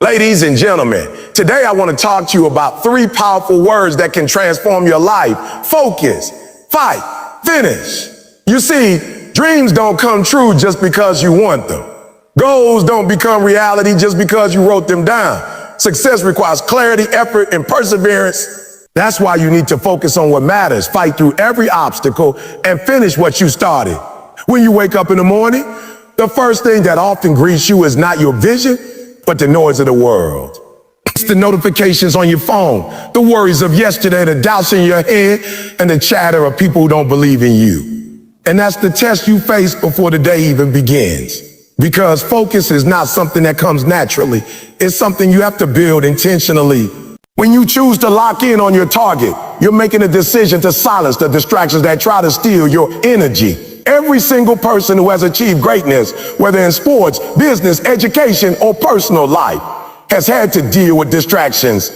Ladies and gentlemen, today I want to talk to you about 3 powerful words that can transform your life. Focus, fight, finish. You see, dreams don't come true just because you want them. Goals don't become reality just because you wrote them down. Success requires clarity, effort, and perseverance. That's why you need to focus on what matters, fight through every obstacle, and finish what you started. When you wake up in the morning, the first thing that often greets you is not your vision, but the noise of the world. It's the notifications on your phone, the worries of yesterday, the doubts in your head, and the chatter of people who don't believe in you. And that's the test you face before the day even begins. Because focus is not something that comes naturally. It's something you have to build intentionally. When you choose to lock in on your target, you're making a decision to silence the distractions that try to steal your energy. Every single person who has achieved greatness, whether in sports, business, education, or personal life, has had to deal with distractions.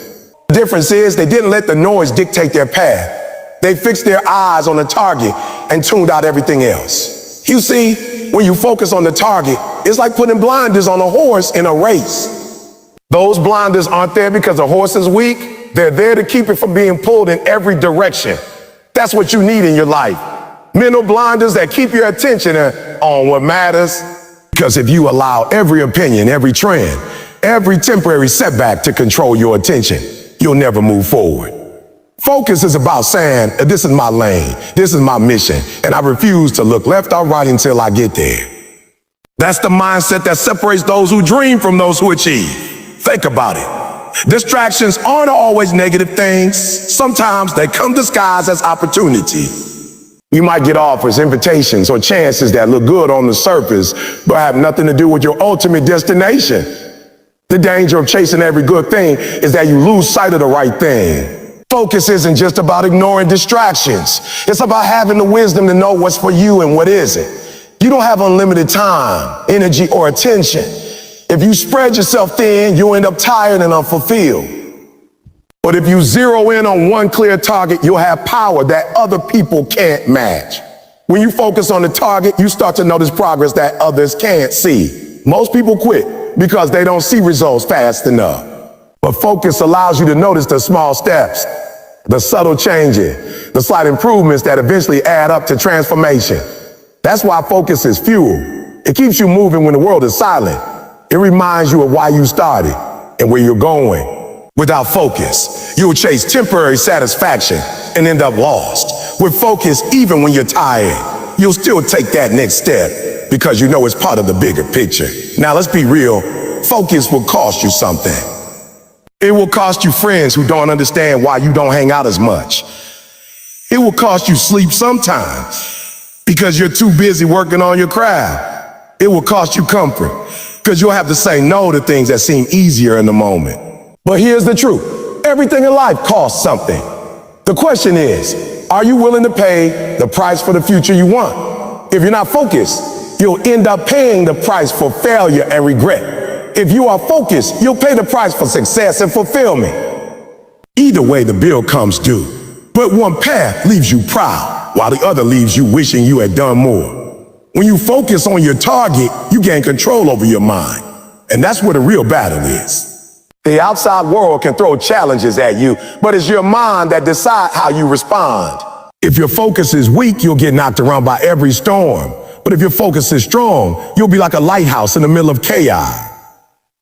The difference is they didn't let the noise dictate their path. They fixed their eyes on the target and tuned out everything else. You see, when you focus on the target, it's like putting blinders on a horse in a race. Those blinders aren't there because the horse is weak. They're there to keep it from being pulled in every direction. That's what you need in your life. Mental blinders that keep your attention on what matters. Because if you allow every opinion, every trend, every temporary setback to control your attention, you'll never move forward. Focus is about saying, this is my lane, this is my mission, and I refuse to look left or right until I get there. That's the mindset that separates those who dream from those who achieve. Think about it. Distractions aren't always negative things. Sometimes they come disguised as opportunity. You might get offers, invitations, or chances that look good on the surface, but have nothing to do with your ultimate destination. The danger of chasing every good thing is that you lose sight of the right thing. Focus isn't just about ignoring distractions. It's about having the wisdom to know what's for you and what isn't. You don't have unlimited time, energy, or attention. If you spread yourself thin, you'll end up tired and unfulfilled. But if you zero in on one clear target, you'll have power that other people can't match. When you focus on the target, you start to notice progress that others can't see. Most people quit because they don't see results fast enough. But focus allows you to notice the small steps, the subtle changes, the slight improvements that eventually add up to transformation. That's why focus is fuel. It keeps you moving when the world is silent. It reminds you of why you started and where you're going. Without focus, you'll chase temporary satisfaction and end up lost. With focus, even when you're tired, you'll still take that next step because you know it's part of the bigger picture. Now let's be real, focus will cost you something. It will cost you friends who don't understand why you don't hang out as much. It will cost you sleep sometimes because you're too busy working on your craft. It will cost you comfort because you'll have to say no to things that seem easier in the moment. But here's the truth. Everything in life costs something. The question is, are you willing to pay the price for the future you want? If you're not focused, you'll end up paying the price for failure and regret. If you are focused, you'll pay the price for success and fulfillment. Either way, the bill comes due. But one path leaves you proud, while the other leaves you wishing you had done more. When you focus on your target, you gain control over your mind. And that's where the real battle is. The outside world can throw challenges at you, but it's your mind that decides how you respond. If your focus is weak, you'll get knocked around by every storm. But if your focus is strong, you'll be like a lighthouse in the middle of chaos.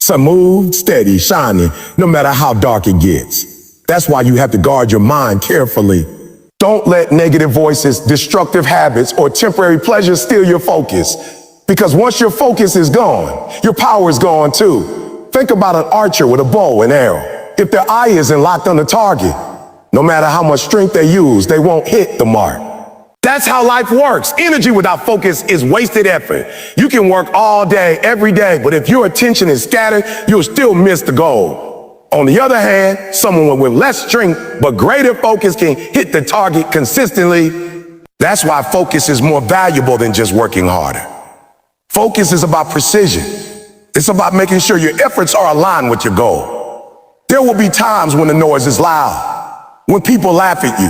Smooth, steady, shining, no matter how dark it gets. That's why you have to guard your mind carefully. Don't let negative voices, destructive habits, or temporary pleasures steal your focus. Because once your focus is gone, your power is gone too. Think about an archer with a bow and arrow. If their eye isn't locked on the target, no matter how much strength they use, they won't hit the mark. That's how life works. Energy without focus is wasted effort. You can work all day, every day, but if your attention is scattered, you'll still miss the goal. On the other hand, someone with less strength but greater focus can hit the target consistently. That's why focus is more valuable than just working harder. Focus is about precision. It's about making sure your efforts are aligned with your goal. There will be times when the noise is loud, when people laugh at you,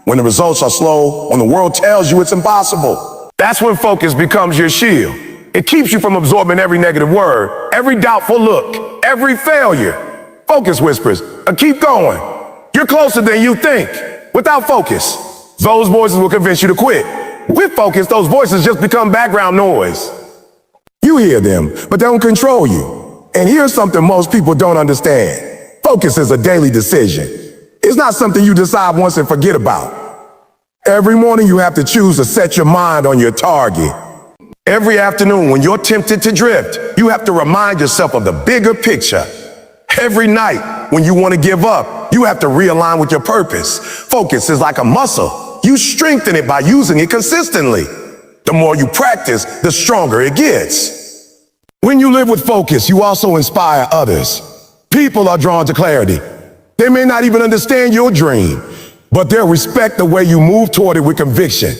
when the results are slow, when the world tells you it's impossible. That's when focus becomes your shield. It keeps you from absorbing every negative word, every doubtful look, every failure. Focus whispers, keep going. You're closer than you think. Without focus, those voices will convince you to quit. With focus, those voices just become background noise. You hear them, but they don't control you. And here's something most people don't understand. Focus is a daily decision. It's not something you decide once and forget about. Every morning you have to choose to set your mind on your target. Every afternoon when you're tempted to drift, you have to remind yourself of the bigger picture. Every night when you want to give up, you have to realign with your purpose. Focus is like a muscle. You strengthen it by using it consistently. The more you practice, the stronger it gets. When you live with focus, you also inspire others. People are drawn to clarity. They may not even understand your dream, but they'll respect the way you move toward it with conviction.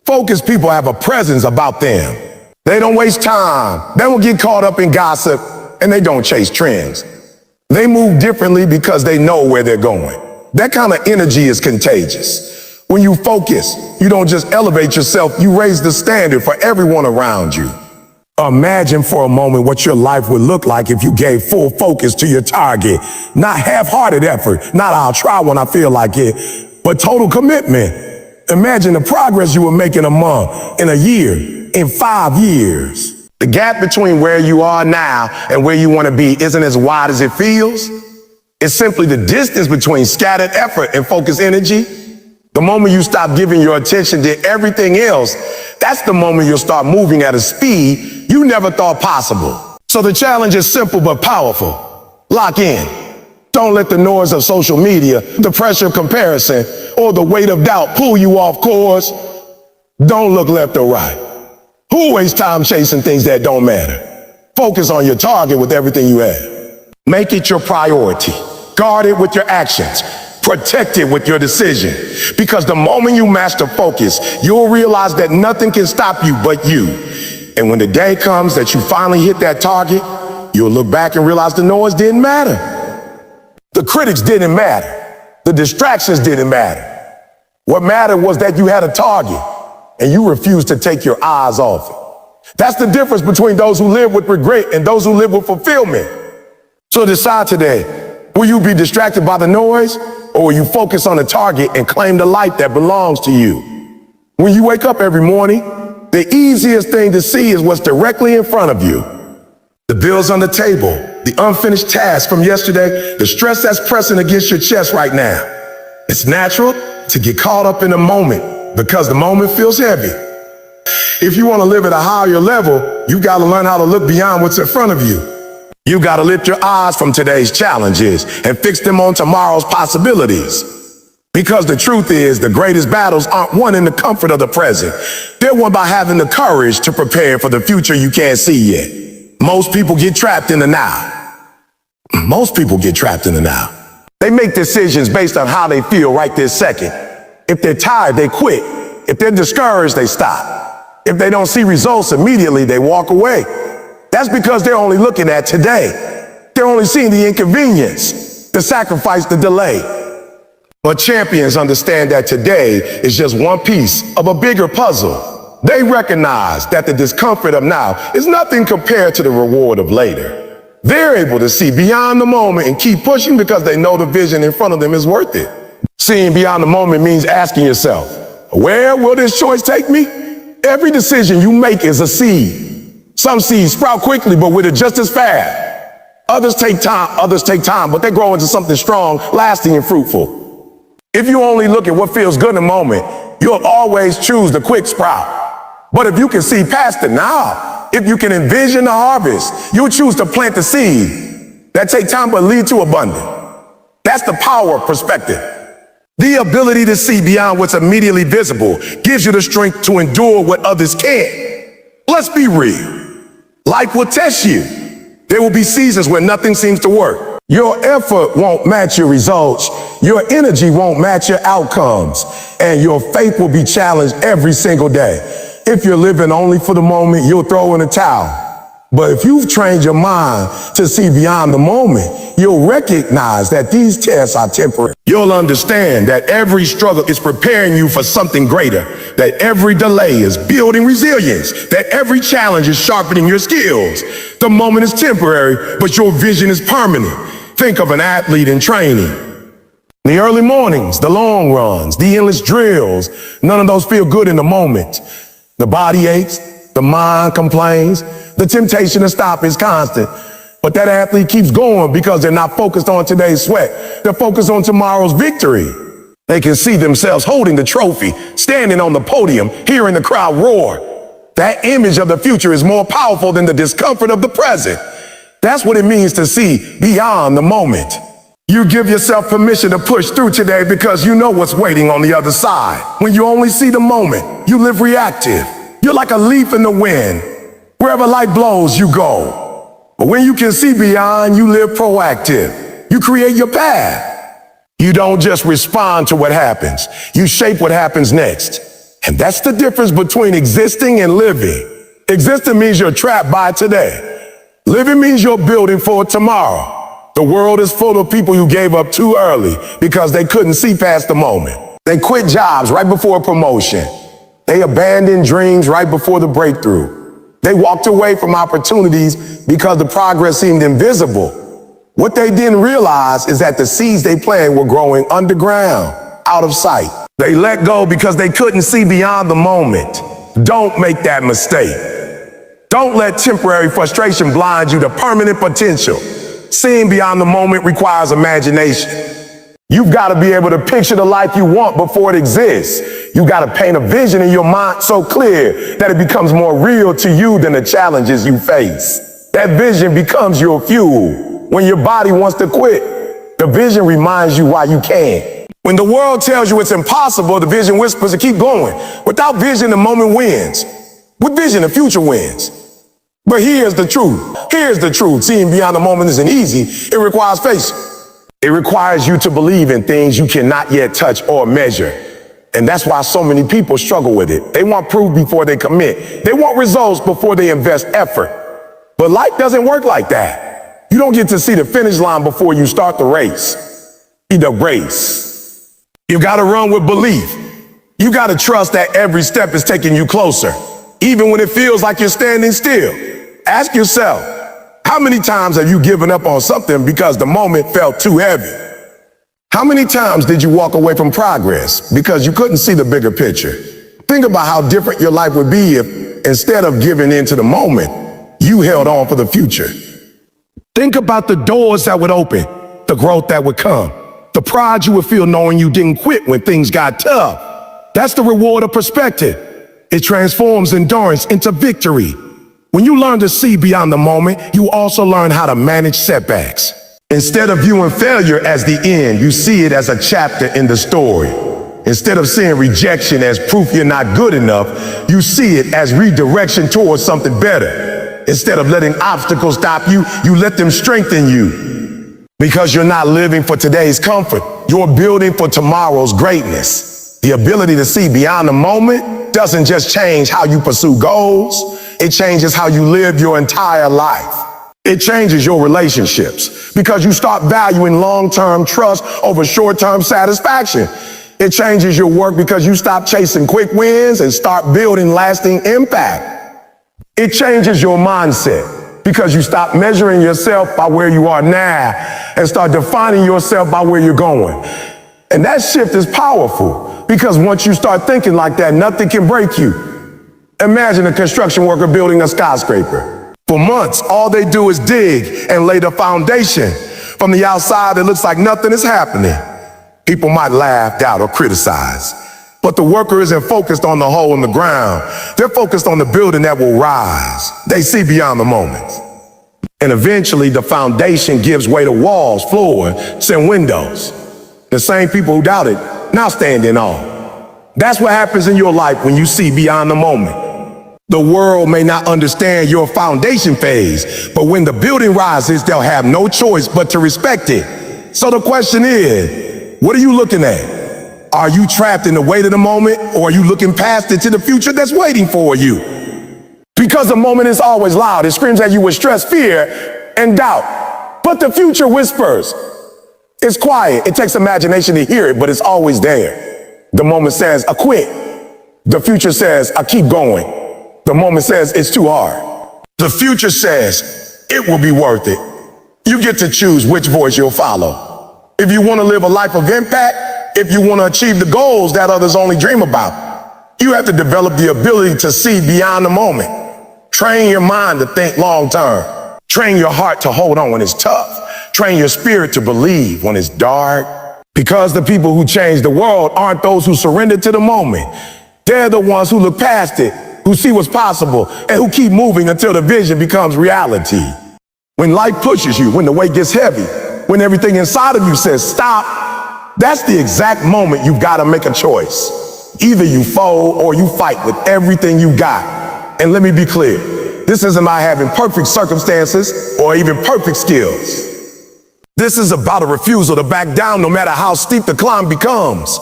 Focused people have a presence about them. They don't waste time. They don't get caught up in gossip, and they don't chase trends. They move differently because they know where they're going. That kind of energy is contagious. When you focus, you don't just elevate yourself, you raise the standard for everyone around you. Imagine for a moment what your life would look like if you gave full focus to your target. Not half-hearted effort, not I'll try when I feel like it, but total commitment. Imagine the progress you would make in a month, in a year, in 5 years. The gap between where you are now and where you want to be isn't as wide as it feels. It's simply the distance between scattered effort and focused energy. The moment you stop giving your attention to everything else, that's the moment you'll start moving at a speed you never thought possible. So the challenge is simple but powerful. Lock in. Don't let the noise of social media, the pressure of comparison, or the weight of doubt pull you off course. Don't look left or right. Who wastes time chasing things that don't matter? Focus on your target with everything you have. Make it your priority. Guard it with your actions. Protect it with your decision. Because the moment you master focus, you'll realize that nothing can stop you but you. And when the day comes that you finally hit that target, you'll look back and realize the noise didn't matter. The critics didn't matter. The distractions didn't matter. What mattered was that you had a target and you refused to take your eyes off it. That's the difference between those who live with regret and those who live with fulfillment. So decide today, will you be distracted by the noise, or will you focus on the target and claim the life that belongs to you? When you wake up every morning, the easiest thing to see is what's directly in front of you. The bills on the table, the unfinished tasks from yesterday, the stress that's pressing against your chest right now. It's natural to get caught up in the moment because the moment feels heavy. If you want to live at a higher level, you got to learn how to look beyond what's in front of you. You got to lift your eyes from today's challenges and fix them on tomorrow's possibilities. Because the truth is, the greatest battles aren't won in the comfort of the present. They're won by having the courage to prepare for the future you can't see yet. Most people get trapped in the now. Most people get trapped in the now. They make decisions based on how they feel right this second. If they're tired, they quit. If they're discouraged, they stop. If they don't see results immediately, they walk away. That's because they're only looking at today. They're only seeing the inconvenience, the sacrifice, the delay. But champions understand that today is just one piece of a bigger puzzle. They recognize that the discomfort of now is nothing compared to the reward of later. They're able to see beyond the moment and keep pushing because they know the vision in front of them is worth it. Seeing beyond the moment means asking yourself, where will this choice take me? Every decision you make is a seed. Some seeds sprout quickly, but wither just as fast. Others take time, but they grow into something strong, lasting, and fruitful. If you only look at what feels good in the moment, you'll always choose the quick sprout. But if you can see past it now, if you can envision the harvest, you'll choose to plant the seed that take time but lead to abundance. That's the power of perspective. The ability to see beyond what's immediately visible gives you the strength to endure what others can't. Let's be real. Life will test you. There will be seasons where nothing seems to work. Your effort won't match your results. Your energy won't match your outcomes. And your faith will be challenged every single day. If you're living only for the moment, you'll throw in the towel. But if you've trained your mind to see beyond the moment, you'll recognize that these tests are temporary. You'll understand that every struggle is preparing you for something greater, that every delay is building resilience, that every challenge is sharpening your skills. The moment is temporary, but your vision is permanent. Think of an athlete in training. The early mornings, the long runs, the endless drills, none of those feel good in the moment. The body aches, the mind complains, the temptation to stop is constant. But that athlete keeps going because they're not focused on today's sweat. They're focused on tomorrow's victory. They can see themselves holding the trophy, standing on the podium, hearing the crowd roar. That image of the future is more powerful than the discomfort of the present. That's what it means to see beyond the moment. You give yourself permission to push through today because you know what's waiting on the other side. When you only see the moment, you live reactive. You're like a leaf in the wind. Wherever light blows, you go. But when you can see beyond, you live proactive. You create your path. You don't just respond to what happens. You shape what happens next. And that's the difference between existing and living. Existing means you're trapped by today. Living means you're building for tomorrow. The world is full of people who gave up too early because they couldn't see past the moment. They quit jobs right before a promotion. They abandoned dreams right before the breakthrough. They walked away from opportunities because the progress seemed invisible. What they didn't realize is that the seeds they planted were growing underground, out of sight. They let go because they couldn't see beyond the moment. Don't make that mistake. Don't let temporary frustration blind you to permanent potential. Seeing beyond the moment requires imagination. You've got to be able to picture the life you want before it exists. You've got to paint a vision in your mind so clear that it becomes more real to you than the challenges you face. That vision becomes your fuel. When your body wants to quit, the vision reminds you why you can. When the world tells you it's impossible, the vision whispers to keep going. Without vision, the moment wins. With vision, the future wins. But here's the truth. Here's the truth. Seeing beyond the moment isn't easy. It requires faith. It requires you to believe in things you cannot yet touch or measure. And that's why so many people struggle with it. They want proof before they commit. They want results before they invest effort. But life doesn't work like that. You don't get to see the finish line before you start the race. The race. You got to run with belief. You got to trust that every step is taking you closer, even when it feels like you're standing still. Ask yourself, how many times have you given up on something because the moment felt too heavy? How many times did you walk away from progress because you couldn't see the bigger picture? Think about how different your life would be if, instead of giving in to the moment, you held on for the future. Think about the doors that would open, the growth that would come, the pride you would feel knowing you didn't quit when things got tough. That's the reward of perspective. It transforms endurance into victory. When you learn to see beyond the moment, you also learn how to manage setbacks. Instead of viewing failure as the end, you see it as a chapter in the story. Instead of seeing rejection as proof you're not good enough, you see it as redirection towards something better. Instead of letting obstacles stop you, you let them strengthen you. Because you're not living for today's comfort, you're building for tomorrow's greatness. The ability to see beyond the moment doesn't just change how you pursue goals, it changes how you live your entire life. It changes your relationships because you start valuing long-term trust over short-term satisfaction. It changes your work because you stop chasing quick wins and start building lasting impact. It changes your mindset because you stop measuring yourself by where you are now and start defining yourself by where you're going. And that shift is powerful because once you start thinking like that, nothing can break you. Imagine a construction worker building a skyscraper. For months, all they do is dig and lay the foundation. From the outside, it looks like nothing is happening. People might laugh, doubt, or criticize. But the worker isn't focused on the hole in the ground. They're focused on the building that will rise. They see beyond the moment. And eventually, the foundation gives way to walls, floors, and windows. The same people who doubted now stand in awe. That's what happens in your life when you see beyond the moment. The world may not understand your foundation phase, but when the building rises, they'll have no choice but to respect it. So the question is, what are you looking at? Are you trapped in the weight of the moment, or are you looking past it to the future that's waiting for you? Because the moment is always loud. It screams at you with stress, fear, and doubt. But the future whispers. It's quiet. It takes imagination to hear it, but it's always there. The moment says, I quit. The future says, I keep going. The moment says, it's too hard. The future says, it will be worth it. You get to choose which voice you'll follow. If you want to live a life of impact, if you want to achieve the goals that others only dream about, you have to develop the ability to see beyond the moment. Train your mind to think long term. Train your heart to hold on when it's tough. Train your spirit to believe when it's dark. Because the people who change the world aren't those who surrender to the moment. They're the ones who look past it, who see what's possible, and who keep moving until the vision becomes reality. When life pushes you, when the weight gets heavy, when everything inside of you says stop, that's the exact moment you've got to make a choice. Either you fold or you fight with everything you got. And let me be clear, this isn't about having perfect circumstances or even perfect skills. This is about a refusal to back down no matter how steep the climb becomes.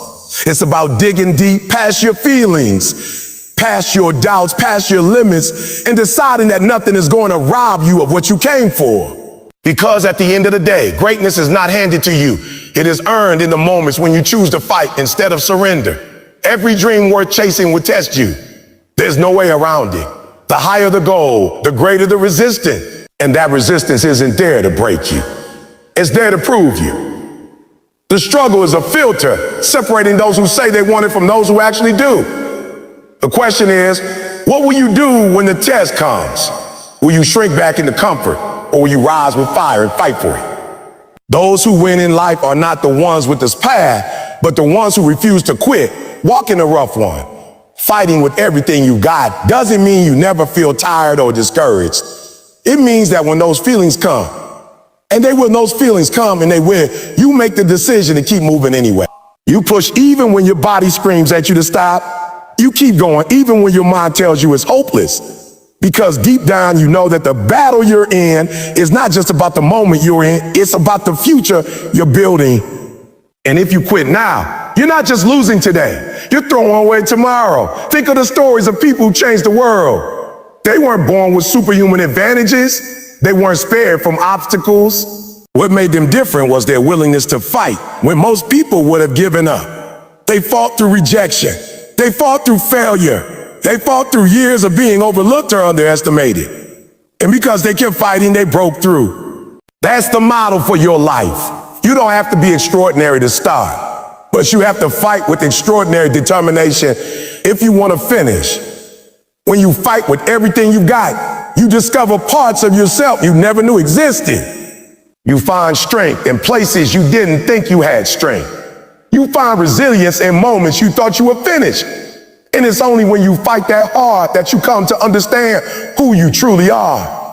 It's about digging deep past your feelings, past your doubts, past your limits, and deciding that nothing is going to rob you of what you came for. Because at the end of the day, greatness is not handed to you. It is earned in the moments when you choose to fight instead of surrender. Every dream worth chasing will test you. There's no way around it. The higher the goal, the greater the resistance. And that resistance isn't there to break you. It's there to prove you. The struggle is a filter separating those who say they want it from those who actually do. The question is, what will you do when the test comes? Will you shrink back into comfort, or will you rise with fire and fight for it? Those who win in life are not the ones with this path, but the ones who refuse to quit, walking the rough one. Fighting with everything you got doesn't mean you never feel tired or discouraged. It means that when those feelings come, and when those feelings come and they win, you make the decision to keep moving anyway. You push even when your body screams at you to stop. You keep going even when your mind tells you it's hopeless. Because deep down you know that the battle you're in is not just about the moment you're in, it's about the future you're building. And if you quit now, you're not just losing today, you're throwing away tomorrow. Think of the stories of people who changed the world. They weren't born with superhuman advantages. They weren't spared from obstacles. What made them different was their willingness to fight when most people would have given up. They fought through rejection. They fought through failure. They fought through years of being overlooked or underestimated. And because they kept fighting, they broke through. That's the model for your life. You don't have to be extraordinary to start, but you have to fight with extraordinary determination if you want to finish. When you fight with everything you got, you discover parts of yourself you never knew existed. You find strength in places you didn't think you had strength. You find resilience in moments you thought you were finished. And it's only when you fight that hard that you come to understand who you truly are.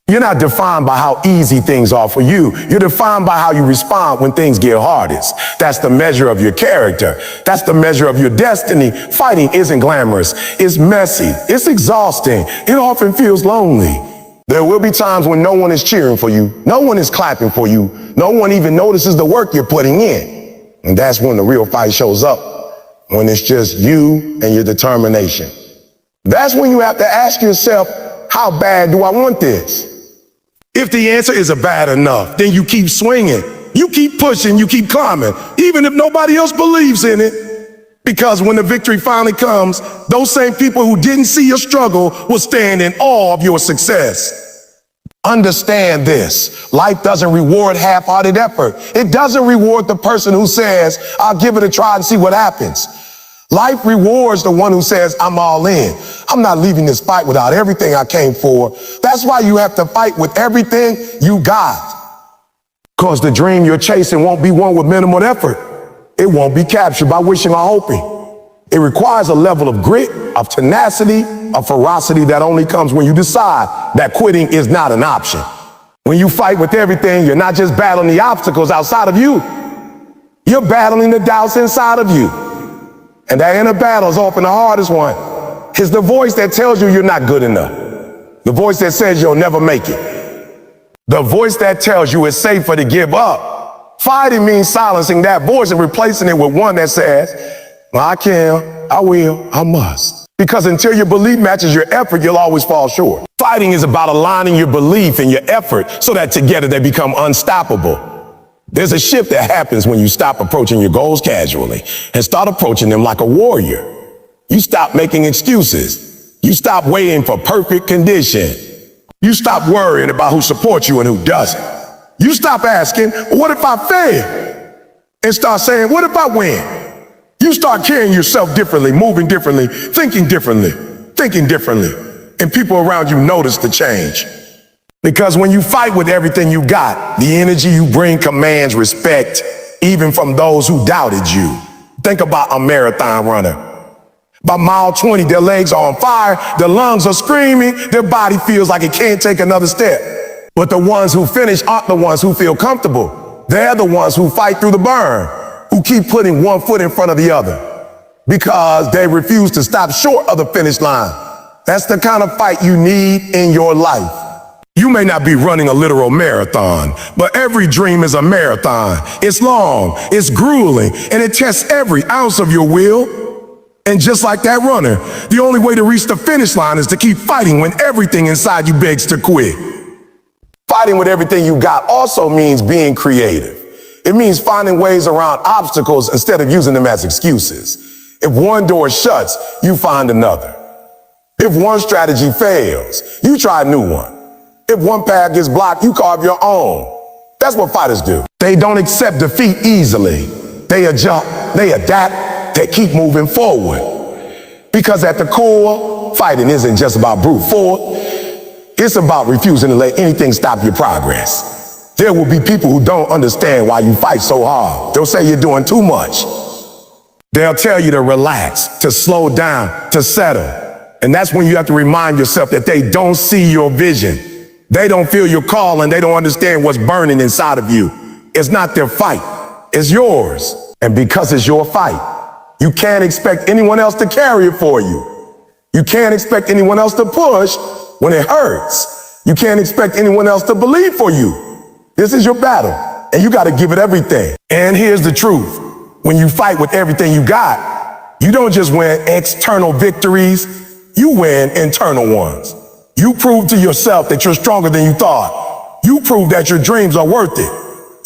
You're not defined by how easy things are for you. You're defined by how you respond when things get hardest. That's the measure of your character. That's the measure of your destiny. Fighting isn't glamorous. It's messy. It's exhausting. It often feels lonely. There will be times when no one is cheering for you. No one is clapping for you. No one even notices the work you're putting in. And that's when the real fight shows up. When it's just you and your determination. That's when you have to ask yourself, how bad do I want this? If the answer is bad enough, then you keep swinging. You keep pushing, you keep climbing, even if nobody else believes in it. Because when the victory finally comes, those same people who didn't see your struggle will stand in awe of your success. Understand this. Life doesn't reward half-hearted effort. It doesn't reward the person who says, I'll give it a try and see what happens. Life rewards the one who says, I'm all in. I'm not leaving this fight without everything I came for. That's why you have to fight with everything you got. Because the dream you're chasing won't be won with minimal effort. It won't be captured by wishing or hoping. It requires a level of grit, of tenacity, of ferocity that only comes when you decide that quitting is not an option. When you fight with everything, you're not just battling the obstacles outside of you. You're battling the doubts inside of you. And that inner battle is often the hardest one. It's the voice that tells you you're not good enough. The voice that says you'll never make it. The voice that tells you it's safer to give up. Fighting means silencing that voice and replacing it with one that says, well, I can, I will, I must. Because until your belief matches your effort, you'll always fall short. Fighting is about aligning your belief and your effort so that together they become unstoppable. There's a shift that happens when you stop approaching your goals casually and start approaching them like a warrior. You stop making excuses. You stop waiting for perfect condition. You stop worrying about who supports you and who doesn't. You stop asking, what if I fail? And start saying, what if I win? You start carrying yourself differently, moving differently, thinking differently, and people around you notice the change. Because when you fight with everything you got, the energy you bring commands respect, even from those who doubted you. Think about a marathon runner. By mile 20, their legs are on fire, their lungs are screaming, their body feels like it can't take another step. But the ones who finish aren't the ones who feel comfortable. They're the ones who fight through the burn, who keep putting one foot in front of the other because they refuse to stop short of the finish line. That's the kind of fight you need in your life. You may not be running a literal marathon, but every dream is a marathon. It's long, it's grueling, and it tests every ounce of your will. And just like that runner, the only way to reach the finish line is to keep fighting when everything inside you begs to quit. Fighting with everything you got also means being creative. It means finding ways around obstacles instead of using them as excuses. If one door shuts, you find another. If one strategy fails, you try a new one. If one path gets blocked, you carve your own. That's what fighters do. They don't accept defeat easily. They adjust, they adapt, they keep moving forward. Because at the core, fighting isn't just about brute force. It's about refusing to let anything stop your progress. There will be people who don't understand why you fight so hard. They'll say you're doing too much. They'll tell you to relax, to slow down, to settle. And that's when you have to remind yourself that they don't see your vision. They don't feel your call and they don't understand what's burning inside of you. It's not their fight, it's yours. And because it's your fight, you can't expect anyone else to carry it for you. You can't expect anyone else to push when it hurts. You can't expect anyone else to believe for you. This is your battle and you got to give it everything. And here's the truth. When you fight with everything you got, you don't just win external victories, you win internal ones. You prove to yourself that you're stronger than you thought. You prove that your dreams are worth it.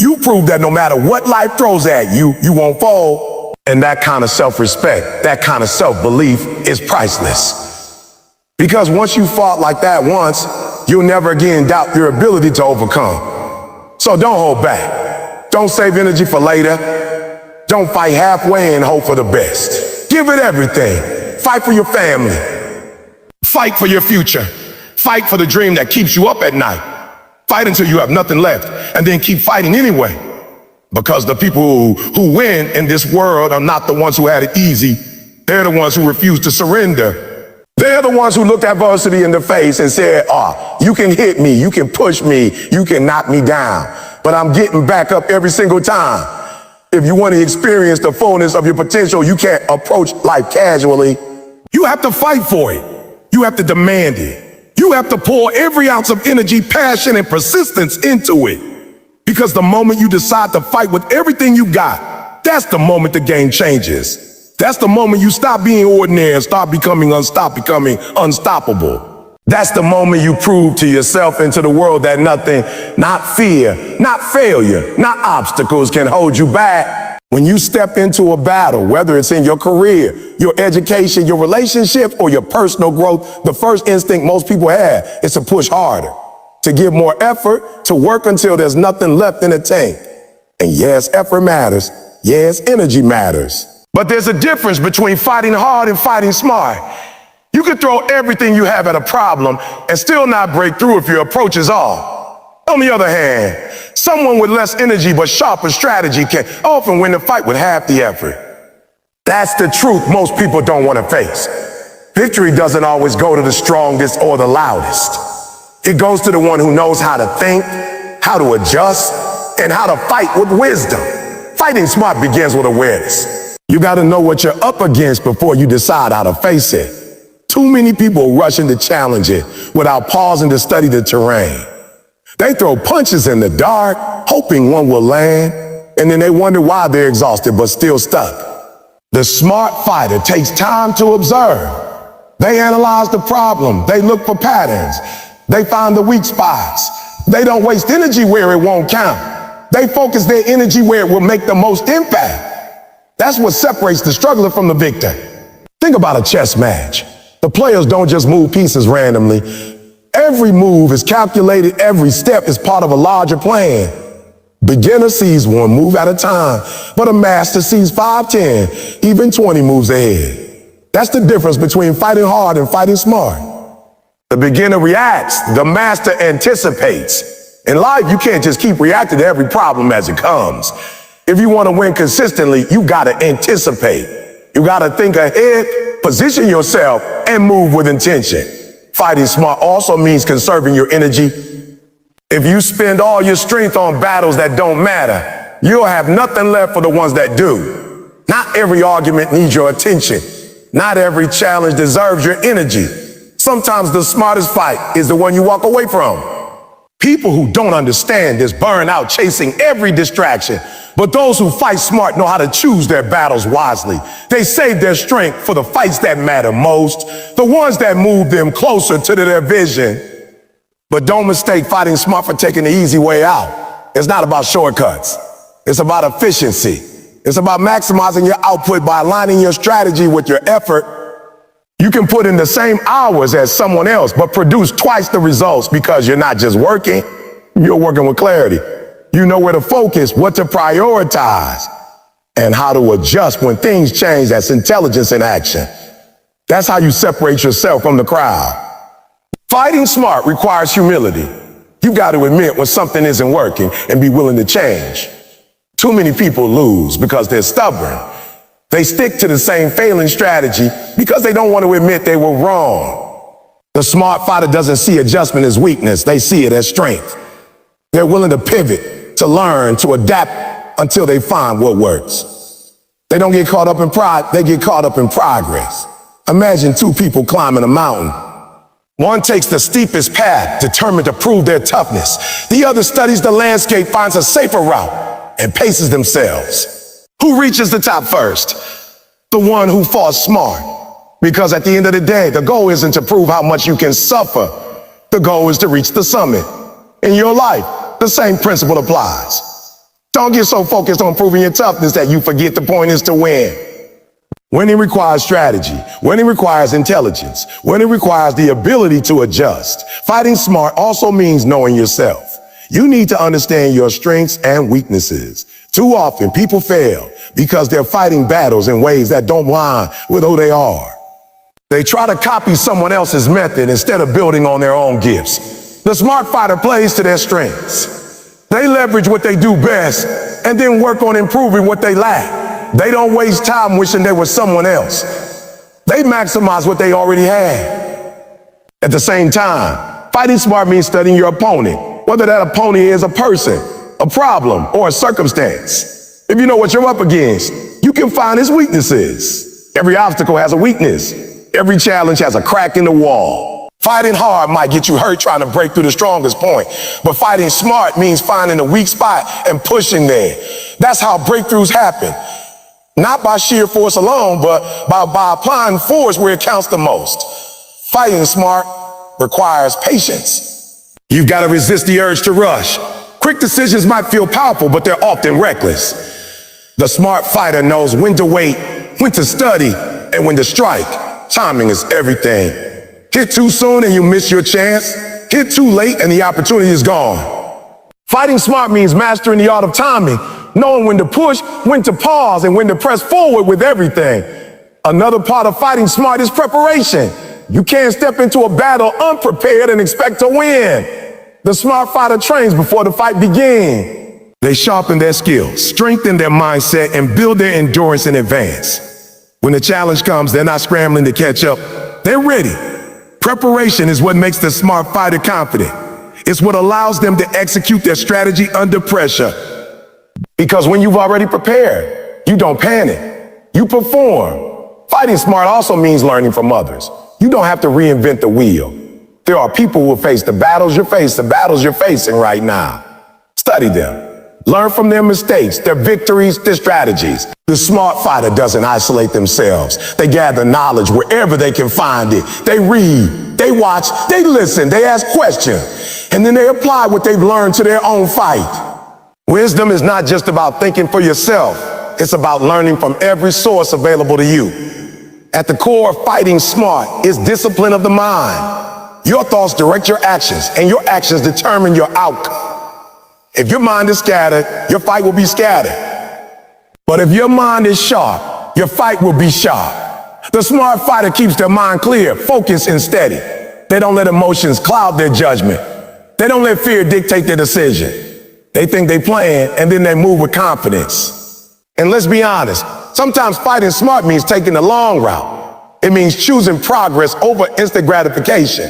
You prove that no matter what life throws at you, you won't fall. And that kind of self-respect, that kind of self-belief is priceless. Because once you fought like that once, you'll never again doubt your ability to overcome. So don't hold back. Don't save energy for later. Don't fight halfway and hope for the best. Give it everything. Fight for your family. Fight for your future. Fight for the dream that keeps you up at night. Fight until you have nothing left, and then keep fighting anyway. Because the people who win in this world are not the ones who had it easy. They're the ones who refuse to surrender. They're the ones who looked adversity in the face and said, you can hit me, you can push me, you can knock me down, but I'm getting back up every single time. If you want to experience the fullness of your potential, you can't approach life casually. You have to fight for it. You have to demand it. You have to pour every ounce of energy, passion, and persistence into it. Because the moment you decide to fight with everything you got, that's the moment the game changes. That's the moment you stop being ordinary and start becoming unstoppable. That's the moment you prove to yourself and to the world that nothing, not fear, not failure, not obstacles can hold you back. When you step into a battle, whether it's in your career, your education, your relationship, or your personal growth, the first instinct most people have is to push harder, to give more effort, to work until there's nothing left in the tank. And yes, effort matters. Yes, energy matters. But there's a difference between fighting hard and fighting smart. You can throw everything you have at a problem and still not break through if your approach is off. On the other hand, someone with less energy but sharper strategy can often win the fight with half the effort. That's the truth most people don't want to face. Victory doesn't always go to the strongest or the loudest. It goes to the one who knows how to think, how to adjust, and how to fight with wisdom. Fighting smart begins with awareness. You got to know what you're up against before you decide how to face it. Too many people rush into challenge it without pausing to study the terrain. They throw punches in the dark, hoping one will land, and then they wonder why they're exhausted but still stuck. The smart fighter takes time to observe. They analyze the problem. They look for patterns. They find the weak spots. They don't waste energy where it won't count. They focus their energy where it will make the most impact. That's what separates the struggler from the victor. Think about a chess match. The players don't just move pieces randomly. Every move is calculated. Every step is part of a larger plan. Beginner sees one move at a time, but a master sees 5, 10, even 20 moves ahead. That's the difference between fighting hard and fighting smart. The beginner reacts, the master anticipates. In life, you can't just keep reacting to every problem as it comes. If you want to win consistently, you got to anticipate. You got to think ahead, position yourself, and move with intention. Fighting smart also means conserving your energy. If you spend all your strength on battles that don't matter, you'll have nothing left for the ones that do. Not every argument needs your attention. Not every challenge deserves your energy. Sometimes the smartest fight is the one you walk away from. People who don't understand this burn out chasing every distraction, but those who fight smart know how to choose their battles wisely. They save their strength for the fights that matter most, the ones that move them closer to their vision. But don't mistake fighting smart for taking the easy way out. It's not about shortcuts. It's about efficiency. It's about maximizing your output by aligning your strategy with your effort. You can put in the same hours as someone else, but produce twice the results because you're not just working, you're working with clarity. You know where to focus, what to prioritize, and how to adjust when things change. That's intelligence in action. That's how you separate yourself from the crowd. Fighting smart requires humility. You've got to admit when something isn't working and be willing to change. Too many people lose because they're stubborn. They stick to the same failing strategy because they don't want to admit they were wrong. The smart fighter doesn't see adjustment as weakness. They see it as strength. They're willing to pivot, to learn, to adapt until they find what works. They don't get caught up in pride. They get caught up in progress. Imagine two people climbing a mountain. One takes the steepest path, determined to prove their toughness. The other studies the landscape, finds a safer route, and paces themselves. Who reaches the top first? The one who fought smart. Because at the end of the day, the goal isn't to prove how much you can suffer. The goal is to reach the summit. In your life, the same principle applies. Don't get so focused on proving your toughness that you forget the point is to win. Winning requires strategy. Winning requires intelligence. Winning requires the ability to adjust. Fighting smart also means knowing yourself. You need to understand your strengths and weaknesses. Too often, people fail because they're fighting battles in ways that don't align with who they are. They try to copy someone else's method instead of building on their own gifts. The smart fighter plays to their strengths. They leverage what they do best and then work on improving what they lack. They don't waste time wishing they were someone else. They maximize what they already had. At the same time, fighting smart means studying your opponent, whether that opponent is a person, a problem, or a circumstance. If you know what you're up against, you can find his weaknesses. Every obstacle has a weakness. Every challenge has a crack in the wall. Fighting hard might get you hurt trying to break through the strongest point, but fighting smart means finding a weak spot and pushing there. That's how breakthroughs happen. Not by sheer force alone, but by applying force where it counts the most. Fighting smart requires patience. You've got to resist the urge to rush. Quick decisions might feel powerful, but they're often reckless. The smart fighter knows when to wait, when to study, and when to strike. Timing is everything. Hit too soon and you miss your chance. Hit too late and the opportunity is gone. Fighting smart means mastering the art of timing, knowing when to push, when to pause, and when to press forward with everything. Another part of fighting smart is preparation. You can't step into a battle unprepared and expect to win. The smart fighter trains before the fight begins. They sharpen their skills, strengthen their mindset, and build their endurance in advance. When the challenge comes, they're not scrambling to catch up. They're ready. Preparation is what makes the smart fighter confident. It's what allows them to execute their strategy under pressure. Because when you've already prepared, you don't panic. You perform. Fighting smart also means learning from others. You don't have to reinvent the wheel. There are people who will face the battles you're facing right now. Study them. Learn from their mistakes, their victories, their strategies. The smart fighter doesn't isolate themselves. They gather knowledge wherever they can find it. They read, they watch, they listen, they ask questions, and then they apply what they've learned to their own fight. Wisdom is not just about thinking for yourself. It's about learning from every source available to you. At the core of fighting smart is discipline of the mind. Your thoughts direct your actions, and your actions determine your outcome. If your mind is scattered, your fight will be scattered. But if your mind is sharp, your fight will be sharp. The smart fighter keeps their mind clear, focused, and steady. They don't let emotions cloud their judgment. They don't let fear dictate their decision. They think they plan, and then they move with confidence. And let's be honest, sometimes fighting smart means taking the long route. It means choosing progress over instant gratification.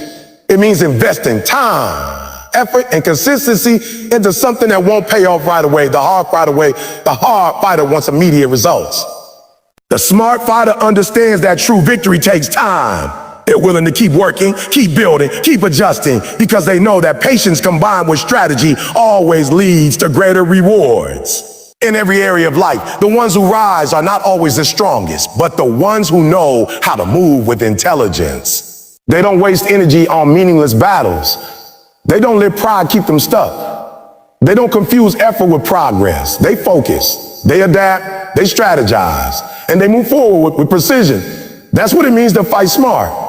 It means investing time, effort, and consistency into something that won't pay off right away. The hard fighter wants immediate results. The smart fighter understands that true victory takes time. They're willing to keep working, keep building, keep adjusting, because they know that patience combined with strategy always leads to greater rewards. In every area of life, the ones who rise are not always the strongest, but the ones who know how to move with intelligence. They don't waste energy on meaningless battles. They don't let pride keep them stuck. They don't confuse effort with progress. They focus, they adapt, they strategize, and they move forward with precision. That's what it means to fight smart.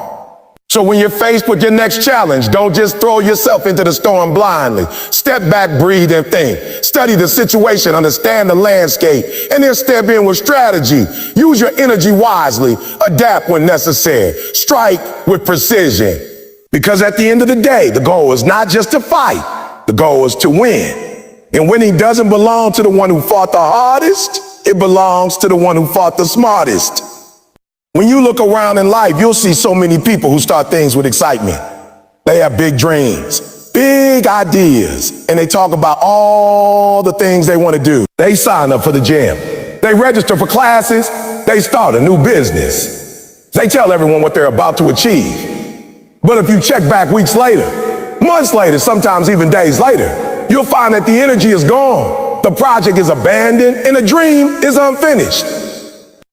So when you're faced with your next challenge, don't just throw yourself into the storm blindly. Step back, breathe, and think. Study the situation, understand the landscape, and then step in with strategy. Use your energy wisely. Adapt when necessary. Strike with precision. Because at the end of the day, the goal is not just to fight. The goal is to win. And winning doesn't belong to the one who fought the hardest. It belongs to the one who fought the smartest. When you look around in life, you'll see so many people who start things with excitement. They have big dreams, big ideas, and they talk about all the things they want to do. They sign up for the gym. They register for classes. They start a new business. They tell everyone what they're about to achieve. But if you check back weeks later, months later, sometimes even days later, you'll find that the energy is gone. The project is abandoned and the dream is unfinished.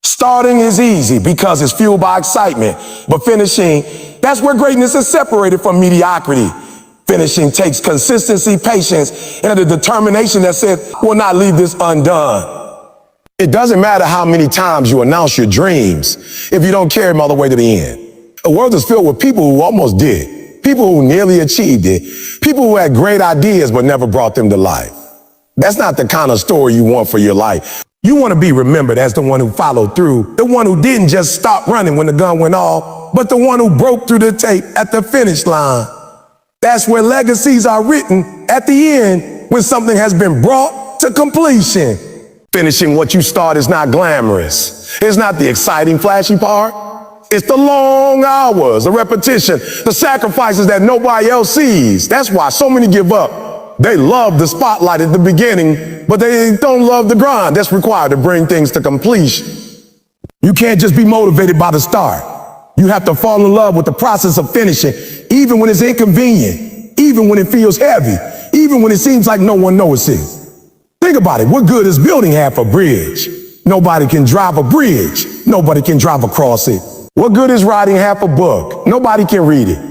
Starting is easy because it's fueled by excitement, but finishing, that's where greatness is separated from mediocrity. Finishing takes consistency, patience, and a determination that said, we'll not leave this undone. It doesn't matter how many times you announce your dreams if you don't carry them all the way to the end. The world is filled with people who almost did, people who nearly achieved it, people who had great ideas but never brought them to life. That's not the kind of story you want for your life. You want to be remembered as the one who followed through, the one who didn't just stop running when the gun went off, but the one who broke through the tape at the finish line. That's where legacies are written at the end, when something has been brought to completion. Finishing what you start is not glamorous. It's not the exciting, flashy part. It's the long hours, the repetition, the sacrifices that nobody else sees. That's why so many give up. They love the spotlight at the beginning, but they don't love the grind that's required to bring things to completion. You can't just be motivated by the start. You have to fall in love with the process of finishing, even when it's inconvenient, even when it feels heavy, even when it seems like no one notices. Think about it. What good is building half a bridge? Nobody can drive a bridge. Nobody can drive across it. What good is writing half a book? Nobody can read it.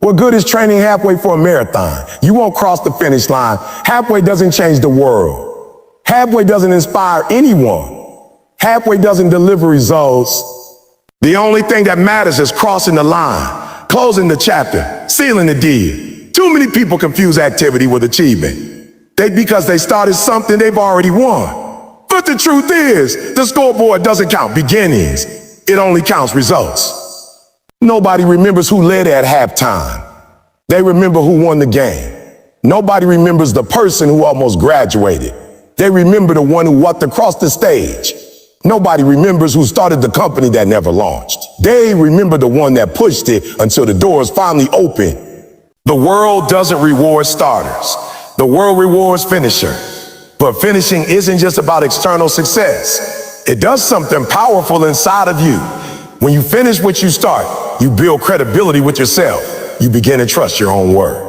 What good is training halfway for a marathon? You won't cross the finish line. Halfway doesn't change the world. Halfway doesn't inspire anyone. Halfway doesn't deliver results. The only thing that matters is crossing the line, closing the chapter, sealing the deal. Too many people confuse activity with achievement. Because they started something they've already won. But the truth is, the scoreboard doesn't count beginnings. It only counts results. Nobody remembers who led at halftime. They remember who won the game. Nobody remembers the person who almost graduated. They remember the one who walked across the stage. Nobody remembers who started the company that never launched. They remember the one that pushed it until the doors finally opened. The world doesn't reward starters. The world rewards finishers. But finishing isn't just about external success. It does something powerful inside of you. When you finish what you start, you build credibility with yourself. You begin to trust your own word.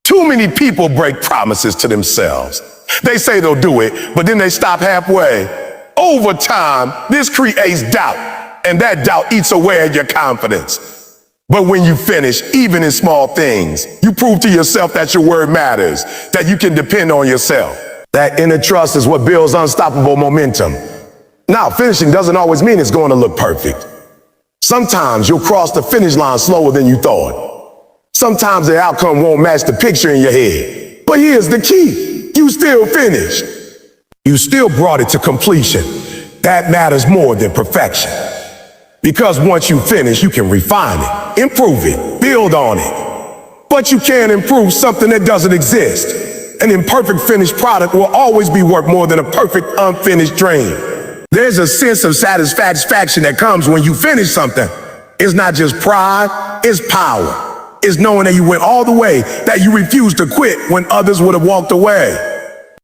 Too many people break promises to themselves. They say they'll do it, but then they stop halfway. Over time, this creates doubt, and that doubt eats away at your confidence. But when you finish, even in small things, you prove to yourself that your word matters, that you can depend on yourself. That inner trust is what builds unstoppable momentum. Now, finishing doesn't always mean it's going to look perfect. Sometimes you'll cross the finish line slower than you thought. Sometimes the outcome won't match the picture in your head. But here's the key. You still finished. You still brought it to completion. That matters more than perfection. Because once you finish, you can refine it, improve it, build on it. But you can't improve something that doesn't exist. An imperfect finished product will always be worth more than a perfect unfinished dream. There's a sense of satisfaction that comes when you finish something. It's not just pride, it's power. It's knowing that you went all the way, that you refused to quit when others would have walked away.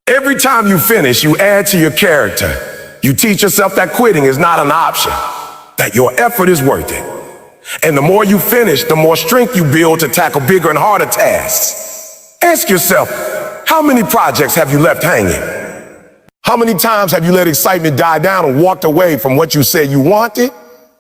Every time you finish, you add to your character. You teach yourself that quitting is not an option, that your effort is worth it. And the more you finish, the more strength you build to tackle bigger and harder tasks. Ask yourself, how many projects have you left hanging? How many times have you let excitement die down and walked away from what you said you wanted?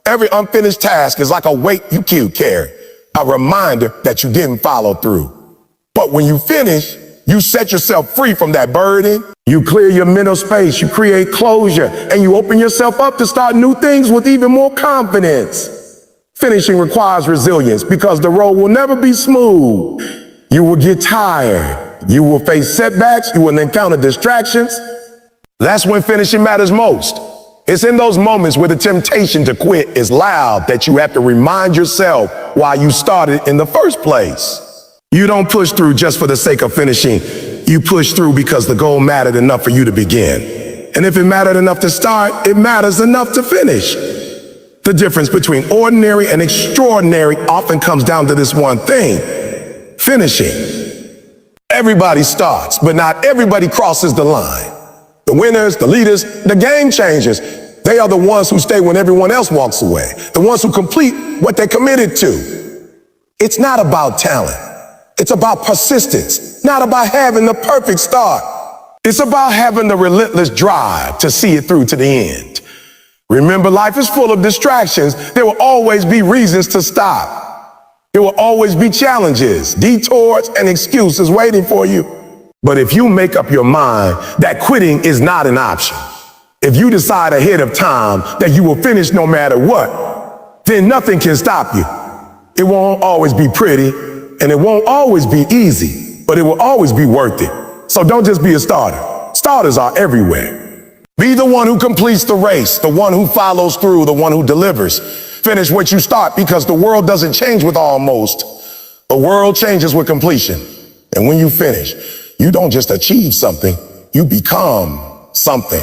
Every unfinished task is like a weight you can't carry, a reminder that you didn't follow through. But when you finish, you set yourself free from that burden. You clear your mental space, you create closure, and you open yourself up to start new things with even more confidence. Finishing requires resilience because the road will never be smooth. You will get tired. You will face setbacks. You will encounter distractions. That's when finishing matters most. It's in those moments where the temptation to quit is loud that you have to remind yourself why you started in the first place. You don't push through just for the sake of finishing. You push through because the goal mattered enough for you to begin. And if it mattered enough to start, it matters enough to finish. The difference between ordinary and extraordinary often comes down to this one thing: finishing. Everybody starts, but not everybody crosses the line. The winners, the leaders, the game changers, they are the ones who stay when everyone else walks away. The ones who complete what they committed to. It's not about talent. It's about persistence, not about having the perfect start. It's about having the relentless drive to see it through to the end. Remember, life is full of distractions. There will always be reasons to stop. There will always be challenges, detours, and excuses waiting for you. But if you make up your mind that quitting is not an option, if you decide ahead of time that you will finish no matter what, then nothing can stop you. It won't always be pretty, and it won't always be easy, but it will always be worth it. So don't just be a starter. Starters are everywhere. Be the one who completes the race, the one who follows through, the one who delivers. Finish what you start, because the world doesn't change with almost. The world changes with completion. And when you finish, you don't just achieve something, you become something.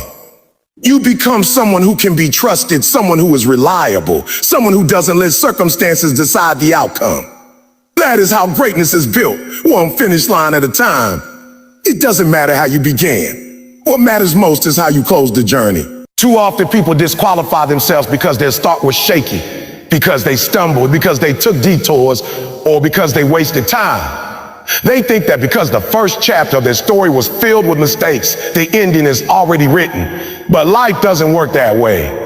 You become someone who can be trusted, someone who is reliable, someone who doesn't let circumstances decide the outcome. That is how greatness is built, one finish line at a time. It doesn't matter how you began. What matters most is how you close the journey. Too often people disqualify themselves because their start was shaky, because they stumbled, because they took detours, or because they wasted time. They think that because the first chapter of their story was filled with mistakes, the ending is already written. But life doesn't work that way.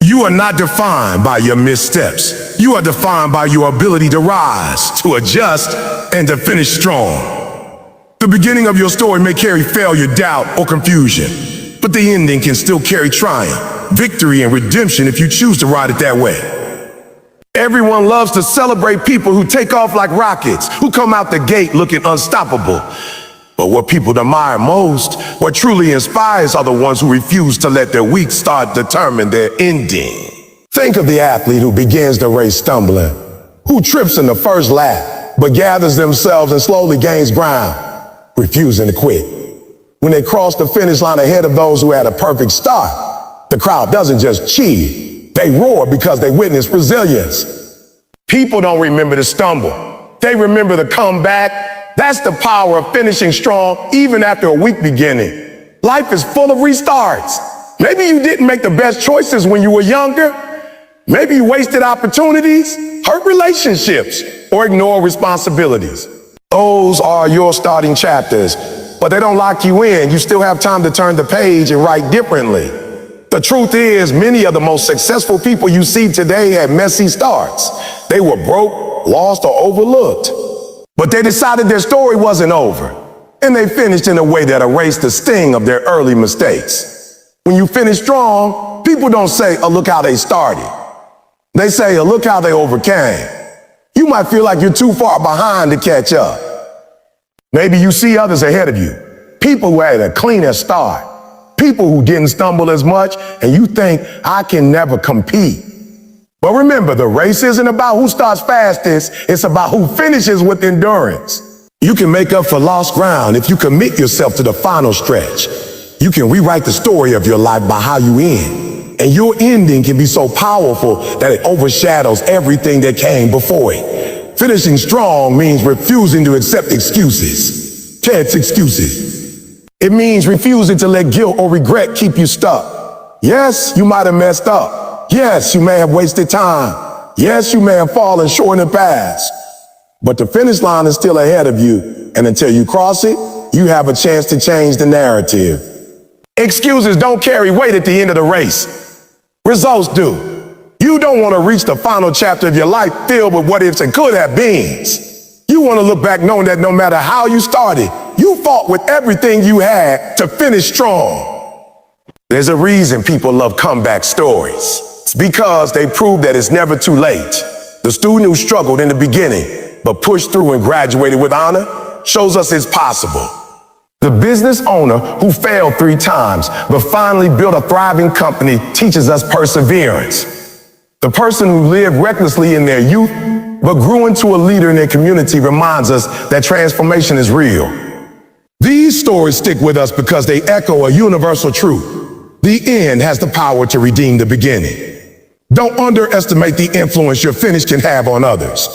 You are not defined by your missteps. You are defined by your ability to rise, to adjust, and to finish strong. The beginning of your story may carry failure, doubt, or confusion, but the ending can still carry triumph, victory, and redemption if you choose to ride it that way. Everyone loves to celebrate people who take off like rockets, who come out the gate looking unstoppable. But what people admire most, what truly inspires, are the ones who refuse to let their weak start determine their ending. Think of the athlete who begins the race stumbling, who trips in the first lap, but gathers themselves and slowly gains ground, refusing to quit. When they cross the finish line ahead of those who had a perfect start, the crowd doesn't just cheer. They roar because they witnessed resilience. People don't remember the stumble. They remember the comeback. That's the power of finishing strong even after a weak beginning. Life is full of restarts. Maybe you didn't make the best choices when you were younger. Maybe you wasted opportunities, hurt relationships, or ignored responsibilities. Those are your starting chapters. but they don't lock you in. You still have time to turn the page and write differently. The truth is, many of the most successful people you see today had messy starts. They were broke, lost, or overlooked. But they decided their story wasn't over, and they finished in a way that erased the sting of their early mistakes. When you finish strong, people don't say, oh, look how they started. They say, oh, look how they overcame. You might feel like you're too far behind to catch up. Maybe you see others ahead of you, people who had a cleaner start, people who didn't stumble as much, and you think, I can never compete. But remember, the race isn't about who starts fastest, it's about who finishes with endurance. You can make up for lost ground if you commit yourself to the final stretch. You can rewrite the story of your life by how you end. And your ending can be so powerful that it overshadows everything that came before it. Finishing strong means refusing to accept excuses. Chance excuses. It means refusing to let guilt or regret keep you stuck. Yes, you might have messed up. Yes, you may have wasted time. Yes, you may have fallen short in the past. But the finish line is still ahead of you. And until you cross it, you have a chance to change the narrative. Excuses don't carry weight at the end of the race. Results do. You don't want to reach the final chapter of your life filled with what ifs and could have beens. You want to look back knowing that no matter how you started, you fought with everything you had to finish strong. There's a reason people love comeback stories. It's because they prove that it's never too late. The student who struggled in the beginning, but pushed through and graduated with honor, shows us it's possible. The business owner who failed 3 times, but finally built a thriving company, teaches us perseverance. The person who lived recklessly in their youth, but grew into a leader in their community, reminds us that transformation is real. These stories stick with us because they echo a universal truth. The end has the power to redeem the beginning. Don't underestimate the influence your finish can have on others.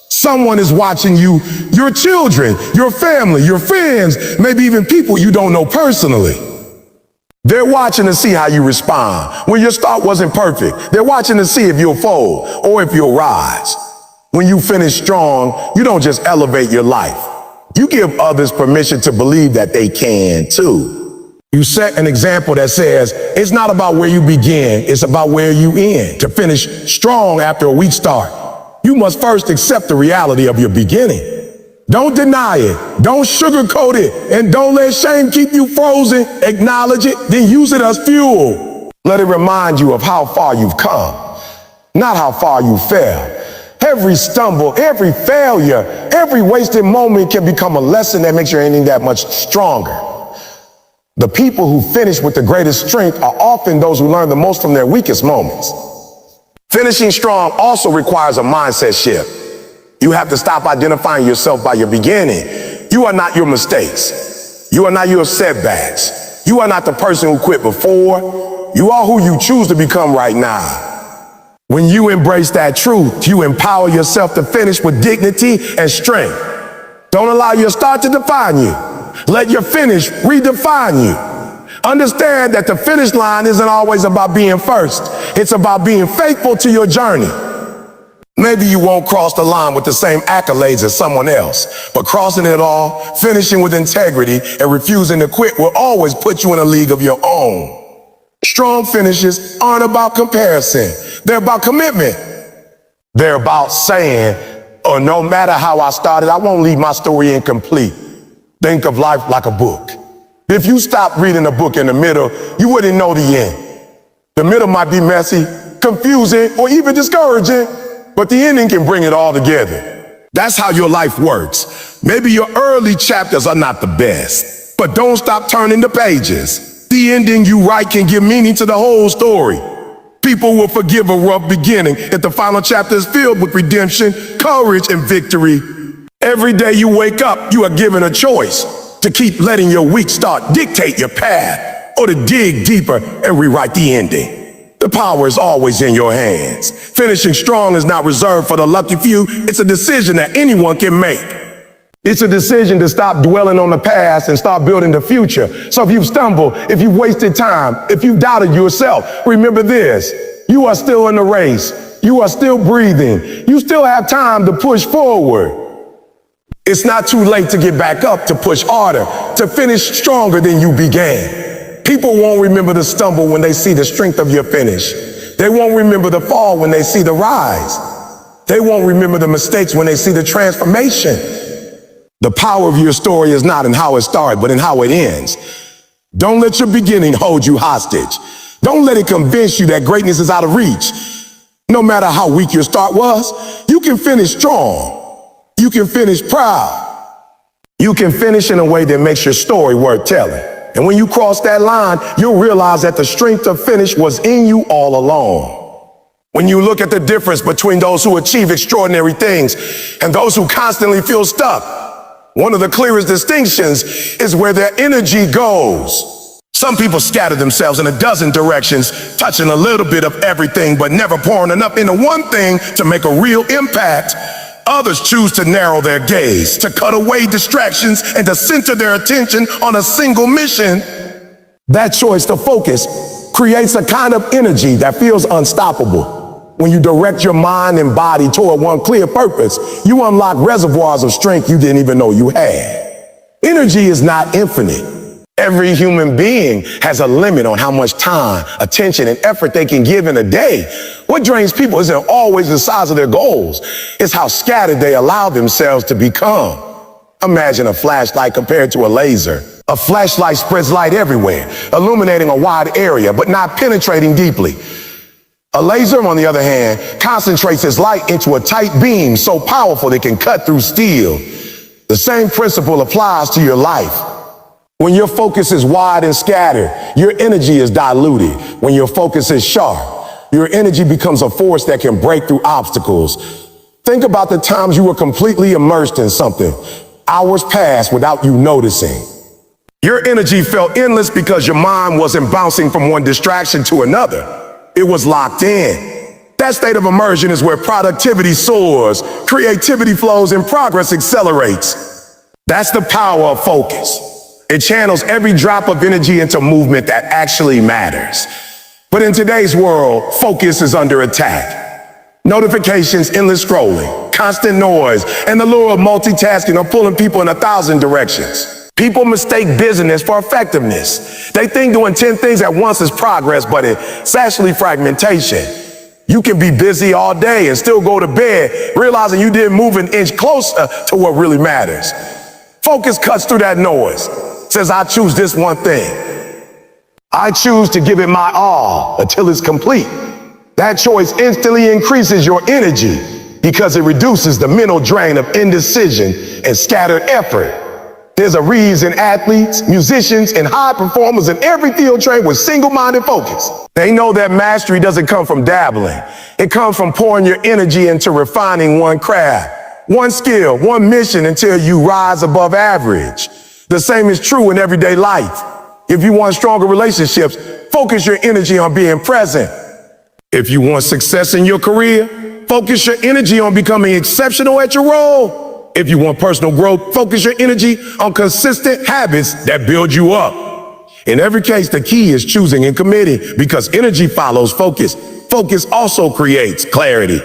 Someone is watching you, your children, your family, your friends, maybe even people you don't know personally. They're watching to see how you respond. When your start wasn't perfect, they're watching to see if you'll fold or if you'll rise. When you finish strong, you don't just elevate your life. You give others permission to believe that they can too. You set an example that says, it's not about where you begin, it's about where you end. To finish strong after a weak start, you must first accept the reality of your beginning. Don't deny it, don't sugarcoat it, and don't let shame keep you frozen. Acknowledge it, then use it as fuel. Let it remind you of how far you've come, not how far you fell. Every stumble, every failure, every wasted moment can become a lesson that makes your ending that much stronger. The people who finish with the greatest strength are often those who learn the most from their weakest moments. Finishing strong also requires a mindset shift. You have to stop identifying yourself by your beginning. You are not your mistakes. You are not your setbacks. You are not the person who quit before. You are who you choose to become right now. When you embrace that truth, you empower yourself to finish with dignity and strength. Don't allow your start to define you. Let your finish redefine you. Understand that the finish line isn't always about being first. It's about being faithful to your journey. Maybe you won't cross the line with the same accolades as someone else, but crossing it all, finishing with integrity, and refusing to quit will always put you in a league of your own. Strong finishes aren't about comparison. They're about commitment. They're about saying, oh, no matter how I started, I won't leave my story incomplete. Think of life like a book. If you stopped reading a book in the middle, you wouldn't know the end. The middle might be messy, confusing, or even discouraging, but the ending can bring it all together. That's how your life works. Maybe your early chapters are not the best, but don't stop turning the pages. The ending you write can give meaning to the whole story. People will forgive a rough beginning if the final chapter is filled with redemption, courage, and victory. Every day you wake up, you are given a choice to keep letting your weak start dictate your path, or to dig deeper and rewrite the ending. The power is always in your hands. Finishing strong is not reserved for the lucky few. It's a decision that anyone can make. It's a decision to stop dwelling on the past and start building the future. So if you've stumbled, if you've wasted time, if you've doubted yourself, remember this: you are still in the race. You are still breathing. You still have time to push forward. It's not too late to get back up, to push harder, to finish stronger than you began. People won't remember the stumble when they see the strength of your finish. They won't remember the fall when they see the rise. They won't remember the mistakes when they see the transformation. The power of your story is not in how it started, but in how it ends. Don't let your beginning hold you hostage. Don't let it convince you that greatness is out of reach. No matter how weak your start was, you can finish strong. You can finish proud. You can finish in a way that makes your story worth telling. And when you cross that line, you'll realize that the strength to finish was in you all along. When you look at the difference between those who achieve extraordinary things and those who constantly feel stuck, one of the clearest distinctions is where their energy goes. Some people scatter themselves in a dozen directions, touching a little bit of everything, but never pouring enough into one thing to make a real impact. Others choose to narrow their gaze, to cut away distractions, and to center their attention on a single mission. That choice to focus creates a kind of energy that feels unstoppable. When you direct your mind and body toward one clear purpose, you unlock reservoirs of strength you didn't even know you had. Energy is not infinite. Every human being has a limit on how much time, attention, and effort they can give in a day. What drains people isn't always the size of their goals. It's how scattered they allow themselves to become. Imagine a flashlight compared to a laser. A flashlight spreads light everywhere, illuminating a wide area, but not penetrating deeply. A laser, on the other hand, concentrates its light into a tight beam so powerful it can cut through steel. The same principle applies to your life. When your focus is wide and scattered, your energy is diluted. When your focus is sharp, your energy becomes a force that can break through obstacles. Think about the times you were completely immersed in something. Hours passed without you noticing. Your energy felt endless because your mind wasn't bouncing from one distraction to another. It was locked in. That state of immersion is where productivity soars, creativity flows, and progress accelerates. That's the power of focus. It channels every drop of energy into movement that actually matters. But in today's world, focus is under attack. Notifications, endless scrolling, constant noise, and the lure of multitasking are pulling people in 1,000 directions. People mistake busyness for effectiveness. They think doing 10 things at once is progress, but it's actually fragmentation. You can be busy all day and still go to bed, realizing you didn't move an inch closer to what really matters. Focus cuts through that noise. Says, I choose this one thing. I choose to give it my all until it's complete. That choice instantly increases your energy because it reduces the mental drain of indecision and scattered effort. There's a reason athletes, musicians, and high performers in every field train with single-minded focus. They know that mastery doesn't come from dabbling. It comes from pouring your energy into refining one craft, one skill, one mission until you rise above average. The same is true in everyday life. If you want stronger relationships, focus your energy on being present. If you want success in your career, focus your energy on becoming exceptional at your role. If you want personal growth, focus your energy on consistent habits that build you up. In every case, the key is choosing and committing because energy follows focus. Focus also creates clarity.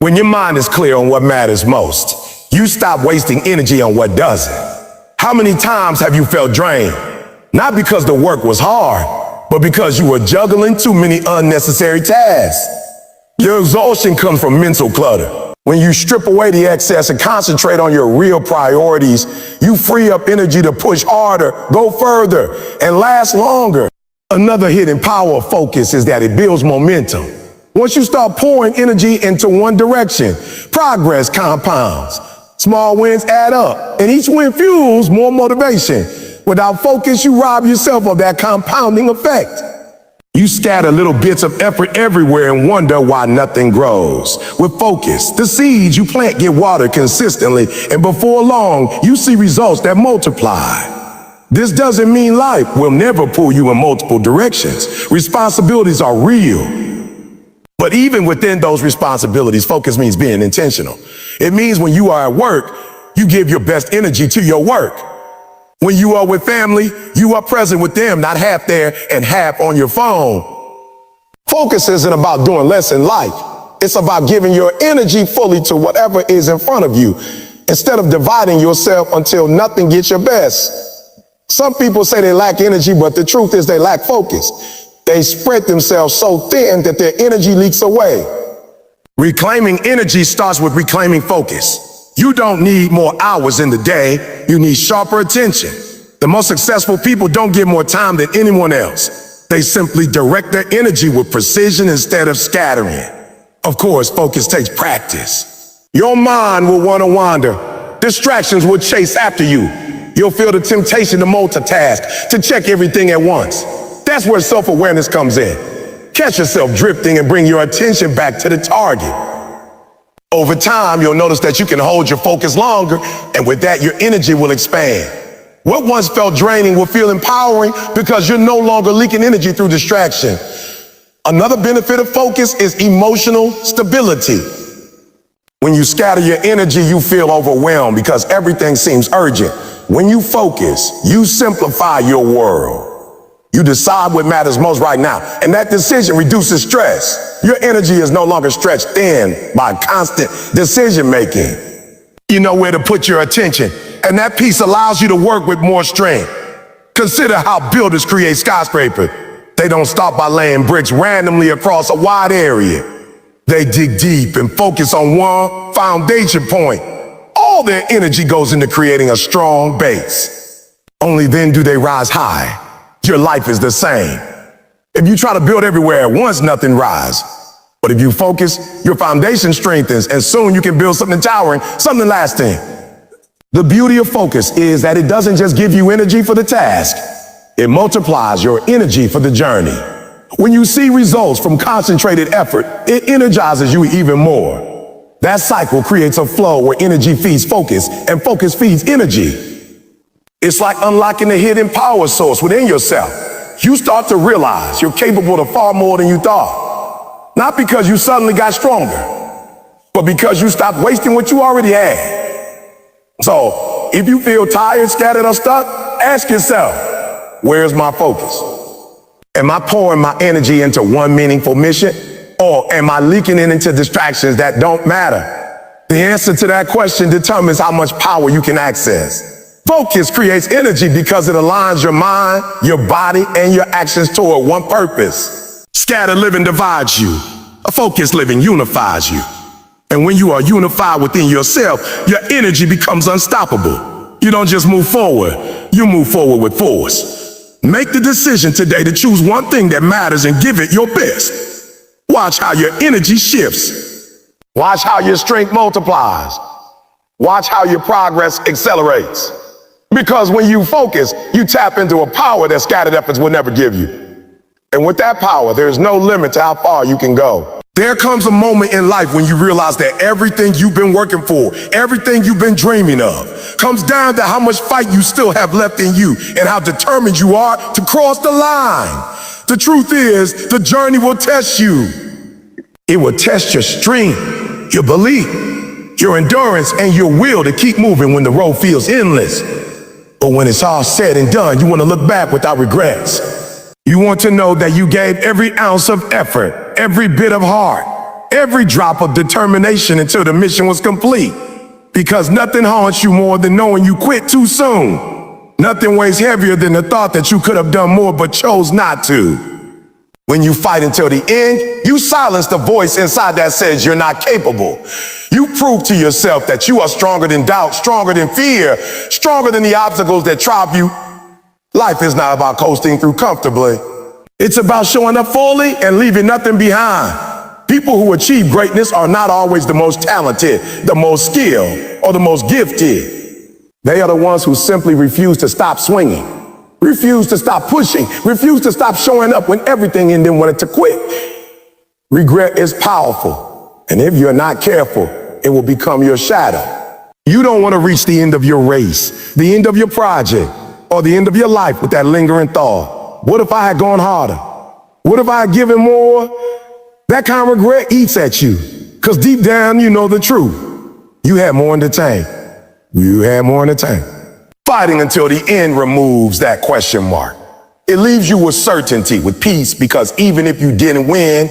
When your mind is clear on what matters most, you stop wasting energy on what doesn't. How many times have you felt drained? Not because the work was hard, but because you were juggling too many unnecessary tasks. Your exhaustion comes from mental clutter. When you strip away the excess and concentrate on your real priorities, you free up energy to push harder, go further, and last longer. Another hidden power of focus is that it builds momentum. Once you start pouring energy into one direction, progress compounds. Small wins add up, and each win fuels more motivation. Without focus, you rob yourself of that compounding effect. You scatter little bits of effort everywhere and wonder why nothing grows. With focus, the seeds you plant get watered consistently, and before long, you see results that multiply. This doesn't mean life will never pull you in multiple directions. Responsibilities are real. But even within those responsibilities, focus means being intentional. It means when you are at work, you give your best energy to your work. When you are with family, you are present with them, not half there and half on your phone. Focus isn't about doing less in life. It's about giving your energy fully to whatever is in front of you. instead of dividing yourself until nothing gets your best. Some people say they lack energy, but the truth is they lack focus. They spread themselves so thin that their energy leaks away. Reclaiming energy starts with reclaiming focus. You don't need more hours in the day, you need sharper attention. The most successful people don't get more time than anyone else. They simply direct their energy with precision instead of scattering. Of course, focus takes practice. Your mind will want to wander. Distractions will chase after you. You'll feel the temptation to multitask, to check everything at once. That's where self-awareness comes in. Catch yourself drifting and bring your attention back to the target. Over time, you'll notice that you can hold your focus longer, and with that, your energy will expand. What once felt draining will feel empowering because you're no longer leaking energy through distraction. Another benefit of focus is emotional stability. When you scatter your energy, you feel overwhelmed because everything seems urgent. When you focus, you simplify your world. You decide what matters most right now, and that decision reduces stress. Your energy is no longer stretched thin by constant decision making. You know where to put your attention, and that piece allows you to work with more strength. Consider how builders create skyscrapers. They don't start by laying bricks randomly across a wide area. They dig deep and focus on one foundation point. All their energy goes into creating a strong base. Only then do they rise high. Your life is the same. If you try to build everywhere at once, nothing rises. But if you focus, your foundation strengthens, and soon you can build something towering, something lasting. The beauty of focus is that it doesn't just give you energy for the task. It multiplies your energy for the journey. When you see results from concentrated effort, it energizes you even more. That cycle creates a flow where energy feeds focus, and focus feeds energy. It's like unlocking a hidden power source within yourself. You start to realize you're capable of far more than you thought. Not because you suddenly got stronger, but because you stopped wasting what you already had. So, if you feel tired, scattered, or stuck, ask yourself, where's my focus? Am I pouring my energy into one meaningful mission, or am I leaking it into distractions that don't matter? The answer to that question determines how much power you can access. Focus creates energy because it aligns your mind, your body, and your actions toward one purpose. Scattered living divides you. A focused living unifies you. And when you are unified within yourself, your energy becomes unstoppable. You don't just move forward, you move forward with force. Make the decision today to choose one thing that matters and give it your best. Watch how your energy shifts. Watch how your strength multiplies. Watch how your progress accelerates. Because when you focus, you tap into a power that scattered efforts will never give you. And with that power, there's no limit to how far you can go. There comes a moment in life when you realize that everything you've been working for, everything you've been dreaming of, comes down to how much fight you still have left in you and how determined you are to cross the line. The truth is, the journey will test you. It will test your strength, your belief, your endurance, and your will to keep moving when the road feels endless. But when it's all said and done, you want to look back without regrets. You want to know that you gave every ounce of effort, every bit of heart, every drop of determination until the mission was complete. Because nothing haunts you more than knowing you quit too soon. Nothing weighs heavier than the thought that you could have done more but chose not to. When you fight until the end, you silence the voice inside that says you're not capable. You prove to yourself that you are stronger than doubt, stronger than fear, stronger than the obstacles that trap you. Life is not about coasting through comfortably. It's about showing up fully and leaving nothing behind. People who achieve greatness are not always the most talented, the most skilled, or the most gifted. They are the ones who simply refuse to stop swinging. Refuse to stop pushing. Refuse to stop showing up when everything in them wanted to quit. Regret is powerful, and if you're not careful, it will become your shadow. You don't want to reach the end of your race, the end of your project, or the end of your life with that lingering thought. What if I had gone harder? What if I had given more? That kind of regret eats at you, because deep down you know the truth. You had more in the tank. You had more in the tank. Fighting until the end removes that question mark. It leaves you with certainty, with peace, because even if you didn't win,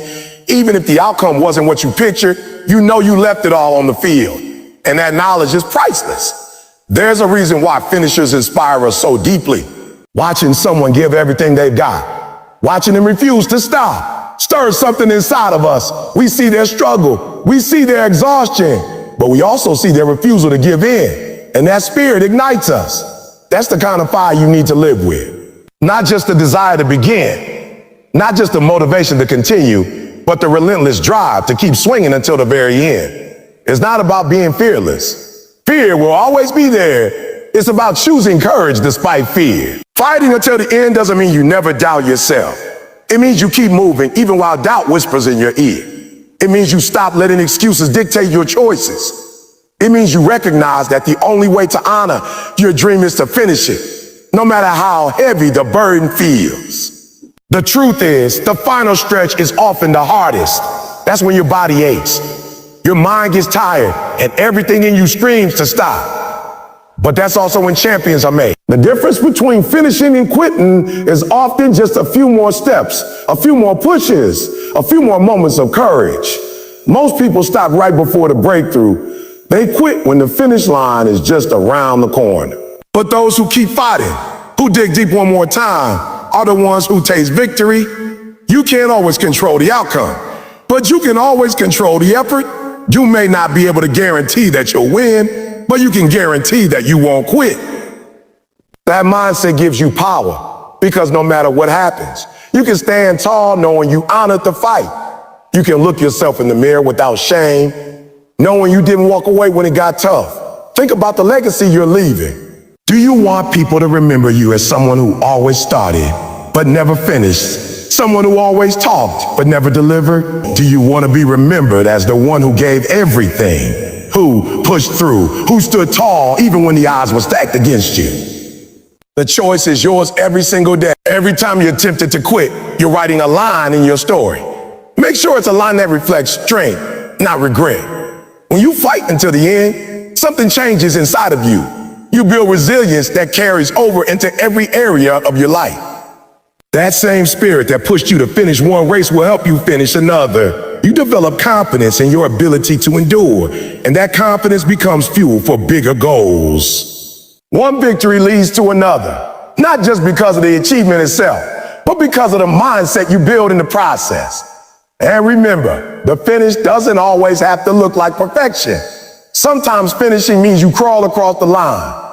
even if the outcome wasn't what you pictured, you know you left it all on the field. And that knowledge is priceless. There's a reason why finishers inspire us so deeply. Watching someone give everything they've got, watching them refuse to stop, stirs something inside of us. We see their struggle, we see their exhaustion, but we also see their refusal to give in. And that spirit ignites us. That's the kind of fire you need to live with. Not just the desire to begin, not just the motivation to continue, but the relentless drive to keep swinging until the very end. It's not about being fearless. Fear will always be there. It's about choosing courage despite fear. Fighting until the end doesn't mean you never doubt yourself. It means you keep moving even while doubt whispers in your ear. It means you stop letting excuses dictate your choices. It means you recognize that the only way to honor your dream is to finish it, no matter how heavy the burden feels. The truth is, the final stretch is often the hardest. That's when your body aches, your mind gets tired, and everything in you screams to stop. But that's also when champions are made. The difference between finishing and quitting is often just a few more steps, a few more pushes, a few more moments of courage. Most people stop right before the breakthrough. They quit when the finish line is just around the corner. But those who keep fighting, who dig deep one more time, are the ones who taste victory. You can't always control the outcome, but you can always control the effort. You may not be able to guarantee that you'll win, but you can guarantee that you won't quit. That mindset gives you power, because no matter what happens, you can stand tall knowing you honored the fight. You can look yourself in the mirror without shame, knowing you didn't walk away when it got tough. Think about the legacy you're leaving. Do you want people to remember you as someone who always started but never finished? Someone who always talked but never delivered? Do you want to be remembered as the one who gave everything, who pushed through, who stood tall even when the odds were stacked against you? The choice is yours every single day. Every time you're tempted to quit, you're writing a line in your story. Make sure it's a line that reflects strength, not regret. When you fight until the end, something changes inside of you. You build resilience that carries over into every area of your life. That same spirit that pushed you to finish one race will help you finish another. You develop confidence in your ability to endure, and that confidence becomes fuel for bigger goals. One victory leads to another, not just because of the achievement itself, but because of the mindset you build in the process. And remember, the finish doesn't always have to look like perfection. Sometimes finishing means you crawl across the line.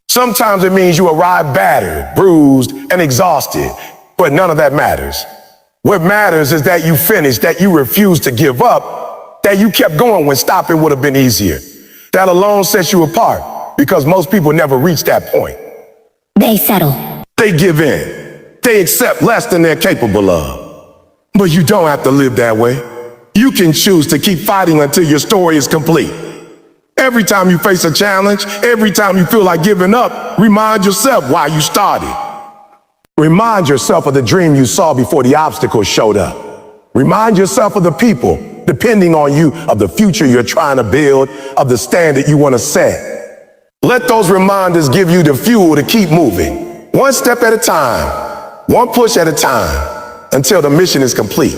Sometimes it means you arrive battered, bruised, and exhausted. But none of that matters. What matters is that you finished, that you refused to give up, that you kept going when stopping would have been easier. That alone sets you apart, because most people never reach that point. They settle. They give in. They accept less than they're capable of. But you don't have to live that way. You can choose to keep fighting until your story is complete. Every time you face a challenge, every time you feel like giving up, remind yourself why you started. Remind yourself of the dream you saw before the obstacles showed up. Remind yourself of the people depending on you, of the future you're trying to build, of the standard you want to set. Let those reminders give you the fuel to keep moving, one step at a time, one push at a time, until the mission is complete.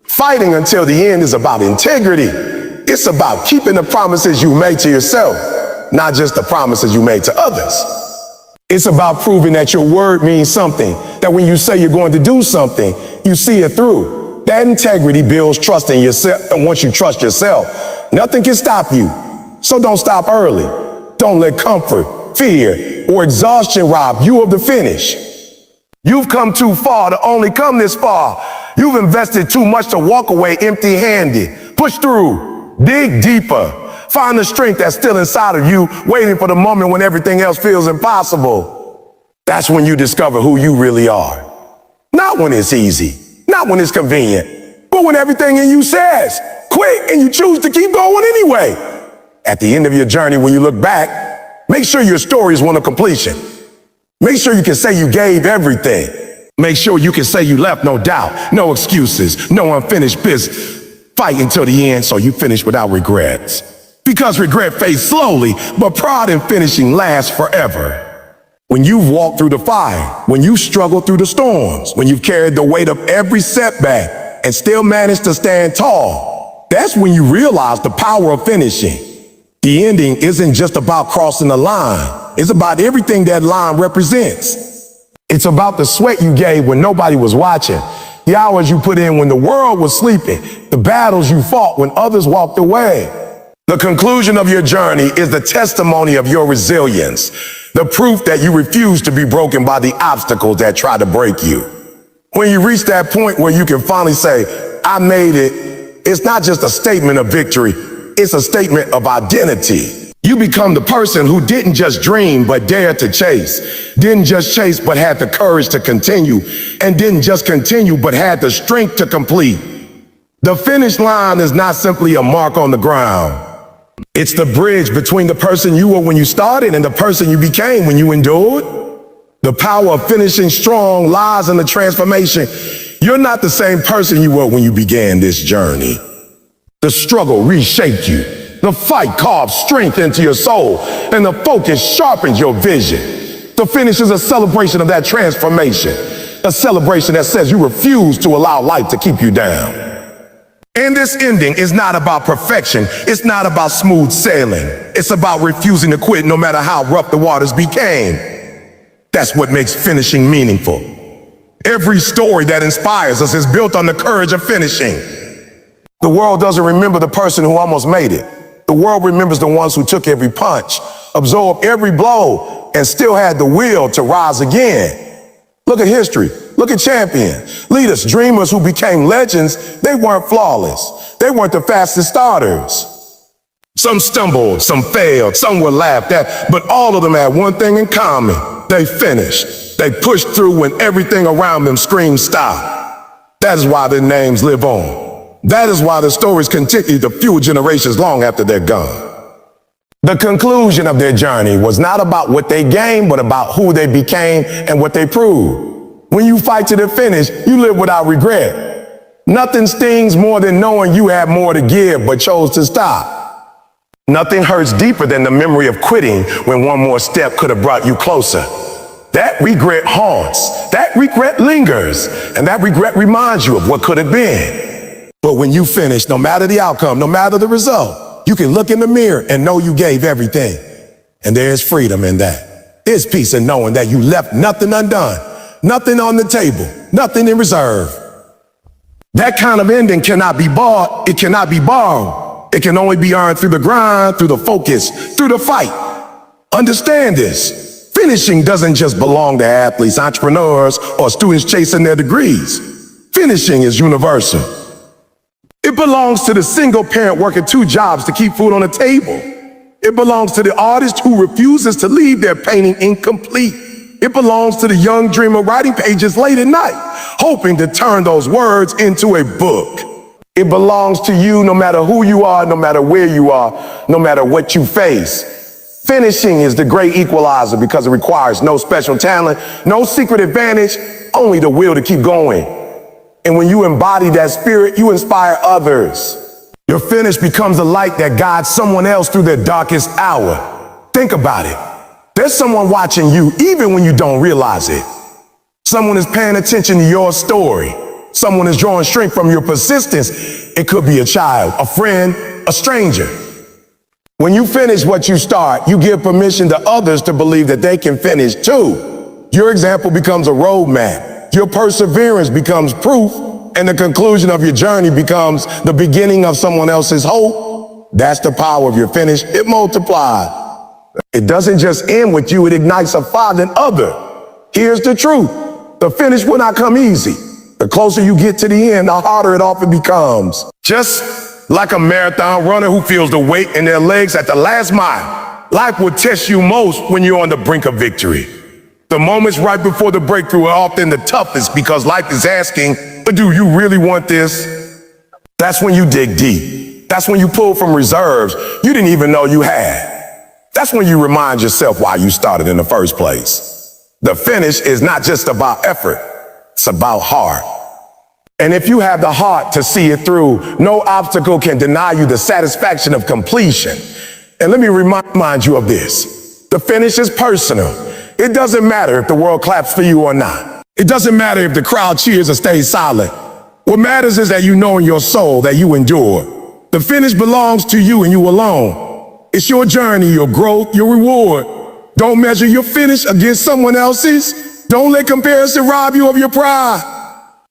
Fighting until the end is about integrity. It's about keeping the promises you made to yourself, not just the promises you made to others. It's about proving that your word means something, that when you say you're going to do something, you see it through. That integrity builds trust in yourself, and once you trust yourself, nothing can stop you. So don't stop early. Don't let comfort, fear, or exhaustion rob you of the finish. You've come too far to only come this far. You've invested too much to walk away empty-handed. Push through, dig deeper. Find the strength that's still inside of you, waiting for the moment when everything else feels impossible. That's when you discover who you really are. Not when it's easy, not when it's convenient, but when everything in you says, quit, and you choose to keep going anyway. At the end of your journey, when you look back, make sure your story is one of completion. Make sure you can say you gave everything. Make sure you can say you left no doubt, no excuses, no unfinished business. Fight until the end so you finish without regrets. Because regret fades slowly, but pride in finishing lasts forever. When you've walked through the fire, when you've struggled through the storms, when you've carried the weight of every setback and still managed to stand tall, that's when you realize the power of finishing. The ending isn't just about crossing the line. It's about everything that line represents. It's about the sweat you gave when nobody was watching, the hours you put in when the world was sleeping, the battles you fought when others walked away. The conclusion of your journey is the testimony of your resilience, the proof that you refuse to be broken by the obstacles that try to break you. When you reach that point where you can finally say, I made it, it's not just a statement of victory, it's a statement of identity. You become the person who didn't just dream, but dared to chase. Didn't just chase, but had the courage to continue. And didn't just continue, but had the strength to complete. The finish line is not simply a mark on the ground. It's the bridge between the person you were when you started and the person you became when you endured. The power of finishing strong lies in the transformation. You're not the same person you were when you began this journey. The struggle reshaped you. The fight carved strength into your soul, and the focus sharpens your vision. The finish is a celebration of that transformation, a celebration that says you refuse to allow life to keep you down. And this ending is not about perfection. It's not about smooth sailing. It's about refusing to quit no matter how rough the waters became. That's what makes finishing meaningful. Every story that inspires us is built on the courage of finishing. The world doesn't remember the person who almost made it. The world remembers the ones who took every punch, absorbed every blow, and still had the will to rise again. Look at history. Look at champions, leaders, dreamers who became legends. They weren't flawless. They weren't the fastest starters. Some stumbled, some failed, some were laughed at, but all of them had one thing in common. They finished. They pushed through when everything around them screamed stop. That is why their names live on. That is why the stories continue to fuel generations long after they're gone. The conclusion of their journey was not about what they gained, but about who they became and what they proved. When you fight to the finish, you live without regret. Nothing stings more than knowing you had more to give but chose to stop. Nothing hurts deeper than the memory of quitting when one more step could have brought you closer. That regret haunts, that regret lingers, and that regret reminds you of what could have been. But when you finish, no matter the outcome, no matter the result, you can look in the mirror and know you gave everything. And there's freedom in that. There's peace in knowing that you left nothing undone, nothing on the table, nothing in reserve. That kind of ending cannot be bought, it cannot be borrowed. It can only be earned through the grind, through the focus, through the fight. Understand this. Finishing doesn't just belong to athletes, entrepreneurs, or students chasing their degrees. Finishing is universal. It belongs to the single parent working 2 jobs to keep food on the table. It belongs to the artist who refuses to leave their painting incomplete. It belongs to the young dreamer writing pages late at night, hoping to turn those words into a book. It belongs to you no matter who you are, no matter where you are, no matter what you face. Finishing is the great equalizer because it requires no special talent, no secret advantage, only the will to keep going. And when you embody that spirit, you inspire others. Your finish becomes a light that guides someone else through their darkest hour. Think about it. There's someone watching you even when you don't realize it. Someone is paying attention to your story. Someone is drawing strength from your persistence. It could be a child, a friend, a stranger. When you finish what you start, you give permission to others to believe that they can finish too. Your example becomes a roadmap. Your perseverance becomes proof, and the conclusion of your journey becomes the beginning of someone else's hope. That's the power of your finish. It multiplies. It doesn't just end with you, it ignites a fire in other. Here's the truth. The finish will not come easy. The closer you get to the end, the harder it often becomes. Just like a marathon runner who feels the weight in their legs at the last mile, life will test you most when you're on the brink of victory. The moments right before the breakthrough are often the toughest because life is asking, but do you really want this? That's when you dig deep. That's when you pull from reserves you didn't even know you had. That's when you remind yourself why you started in the first place. The finish is not just about effort, it's about heart. And if you have the heart to see it through, no obstacle can deny you the satisfaction of completion. And let me remind you of this. The finish is personal. It doesn't matter if the world claps for you or not. It doesn't matter if the crowd cheers or stays silent. What matters is that you know in your soul that you endured. The finish belongs to you and you alone. It's your journey, your growth, your reward. Don't measure your finish against someone else's. Don't let comparison rob you of your pride.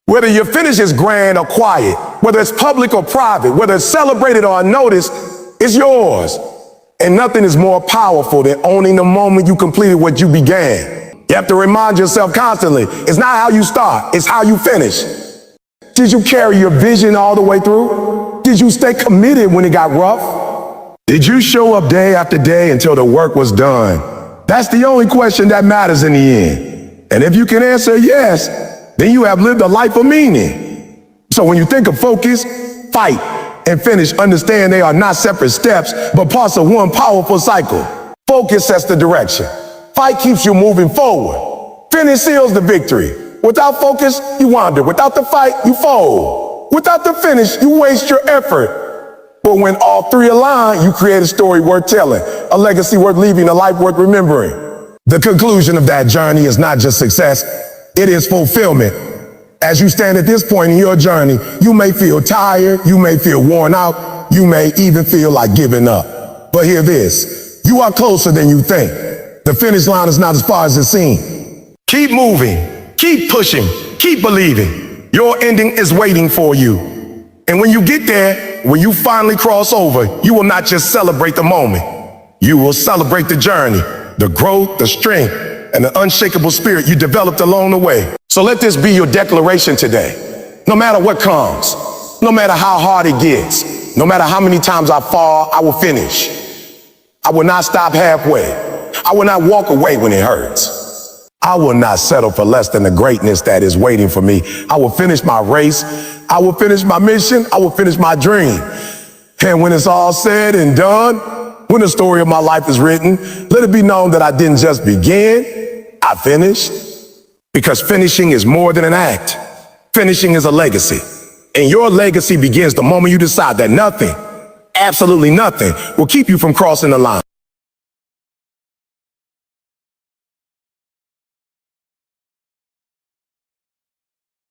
Whether your finish is grand or quiet, whether it's public or private, whether it's celebrated or unnoticed, it's yours. And nothing is more powerful than owning the moment you completed what you began. You have to remind yourself constantly, it's not how you start, it's how you finish. Did you carry your vision all the way through? Did you stay committed when it got rough? Did you show up day after day until the work was done? That's the only question that matters in the end. And if you can answer yes, then you have lived a life of meaning. So when you think of focus, fight, and finish, understand they are not separate steps, but parts of one powerful cycle. Focus sets the direction. Fight keeps you moving forward. Finish seals the victory. Without focus, you wander. Without the fight, you fold. Without the finish, you waste your effort. But when all three align, you create a story worth telling, a legacy worth leaving, a life worth remembering. The conclusion of that journey is not just success, it is fulfillment. As you stand at this point in your journey, you may feel tired, you may feel worn out, you may even feel like giving up. But hear this, you are closer than you think. The finish line is not as far as it seems. Keep moving, keep pushing, keep believing. Your ending is waiting for you. And when you get there, when you finally cross over, you will not just celebrate the moment. You will celebrate the journey, the growth, the strength, and the unshakable spirit you developed along the way. So let this be your declaration today. No matter what comes, no matter how hard it gets, no matter how many times I fall, I will finish. I will not stop halfway. I will not walk away when it hurts. I will not settle for less than the greatness that is waiting for me. I will finish my race. I will finish my mission. I will finish my dream. And when it's all said and done, when the story of my life is written, let it be known that I didn't just begin, I finished. Because finishing is more than an act. Finishing is a legacy. And your legacy begins the moment you decide that nothing, absolutely nothing, will keep you from crossing the line.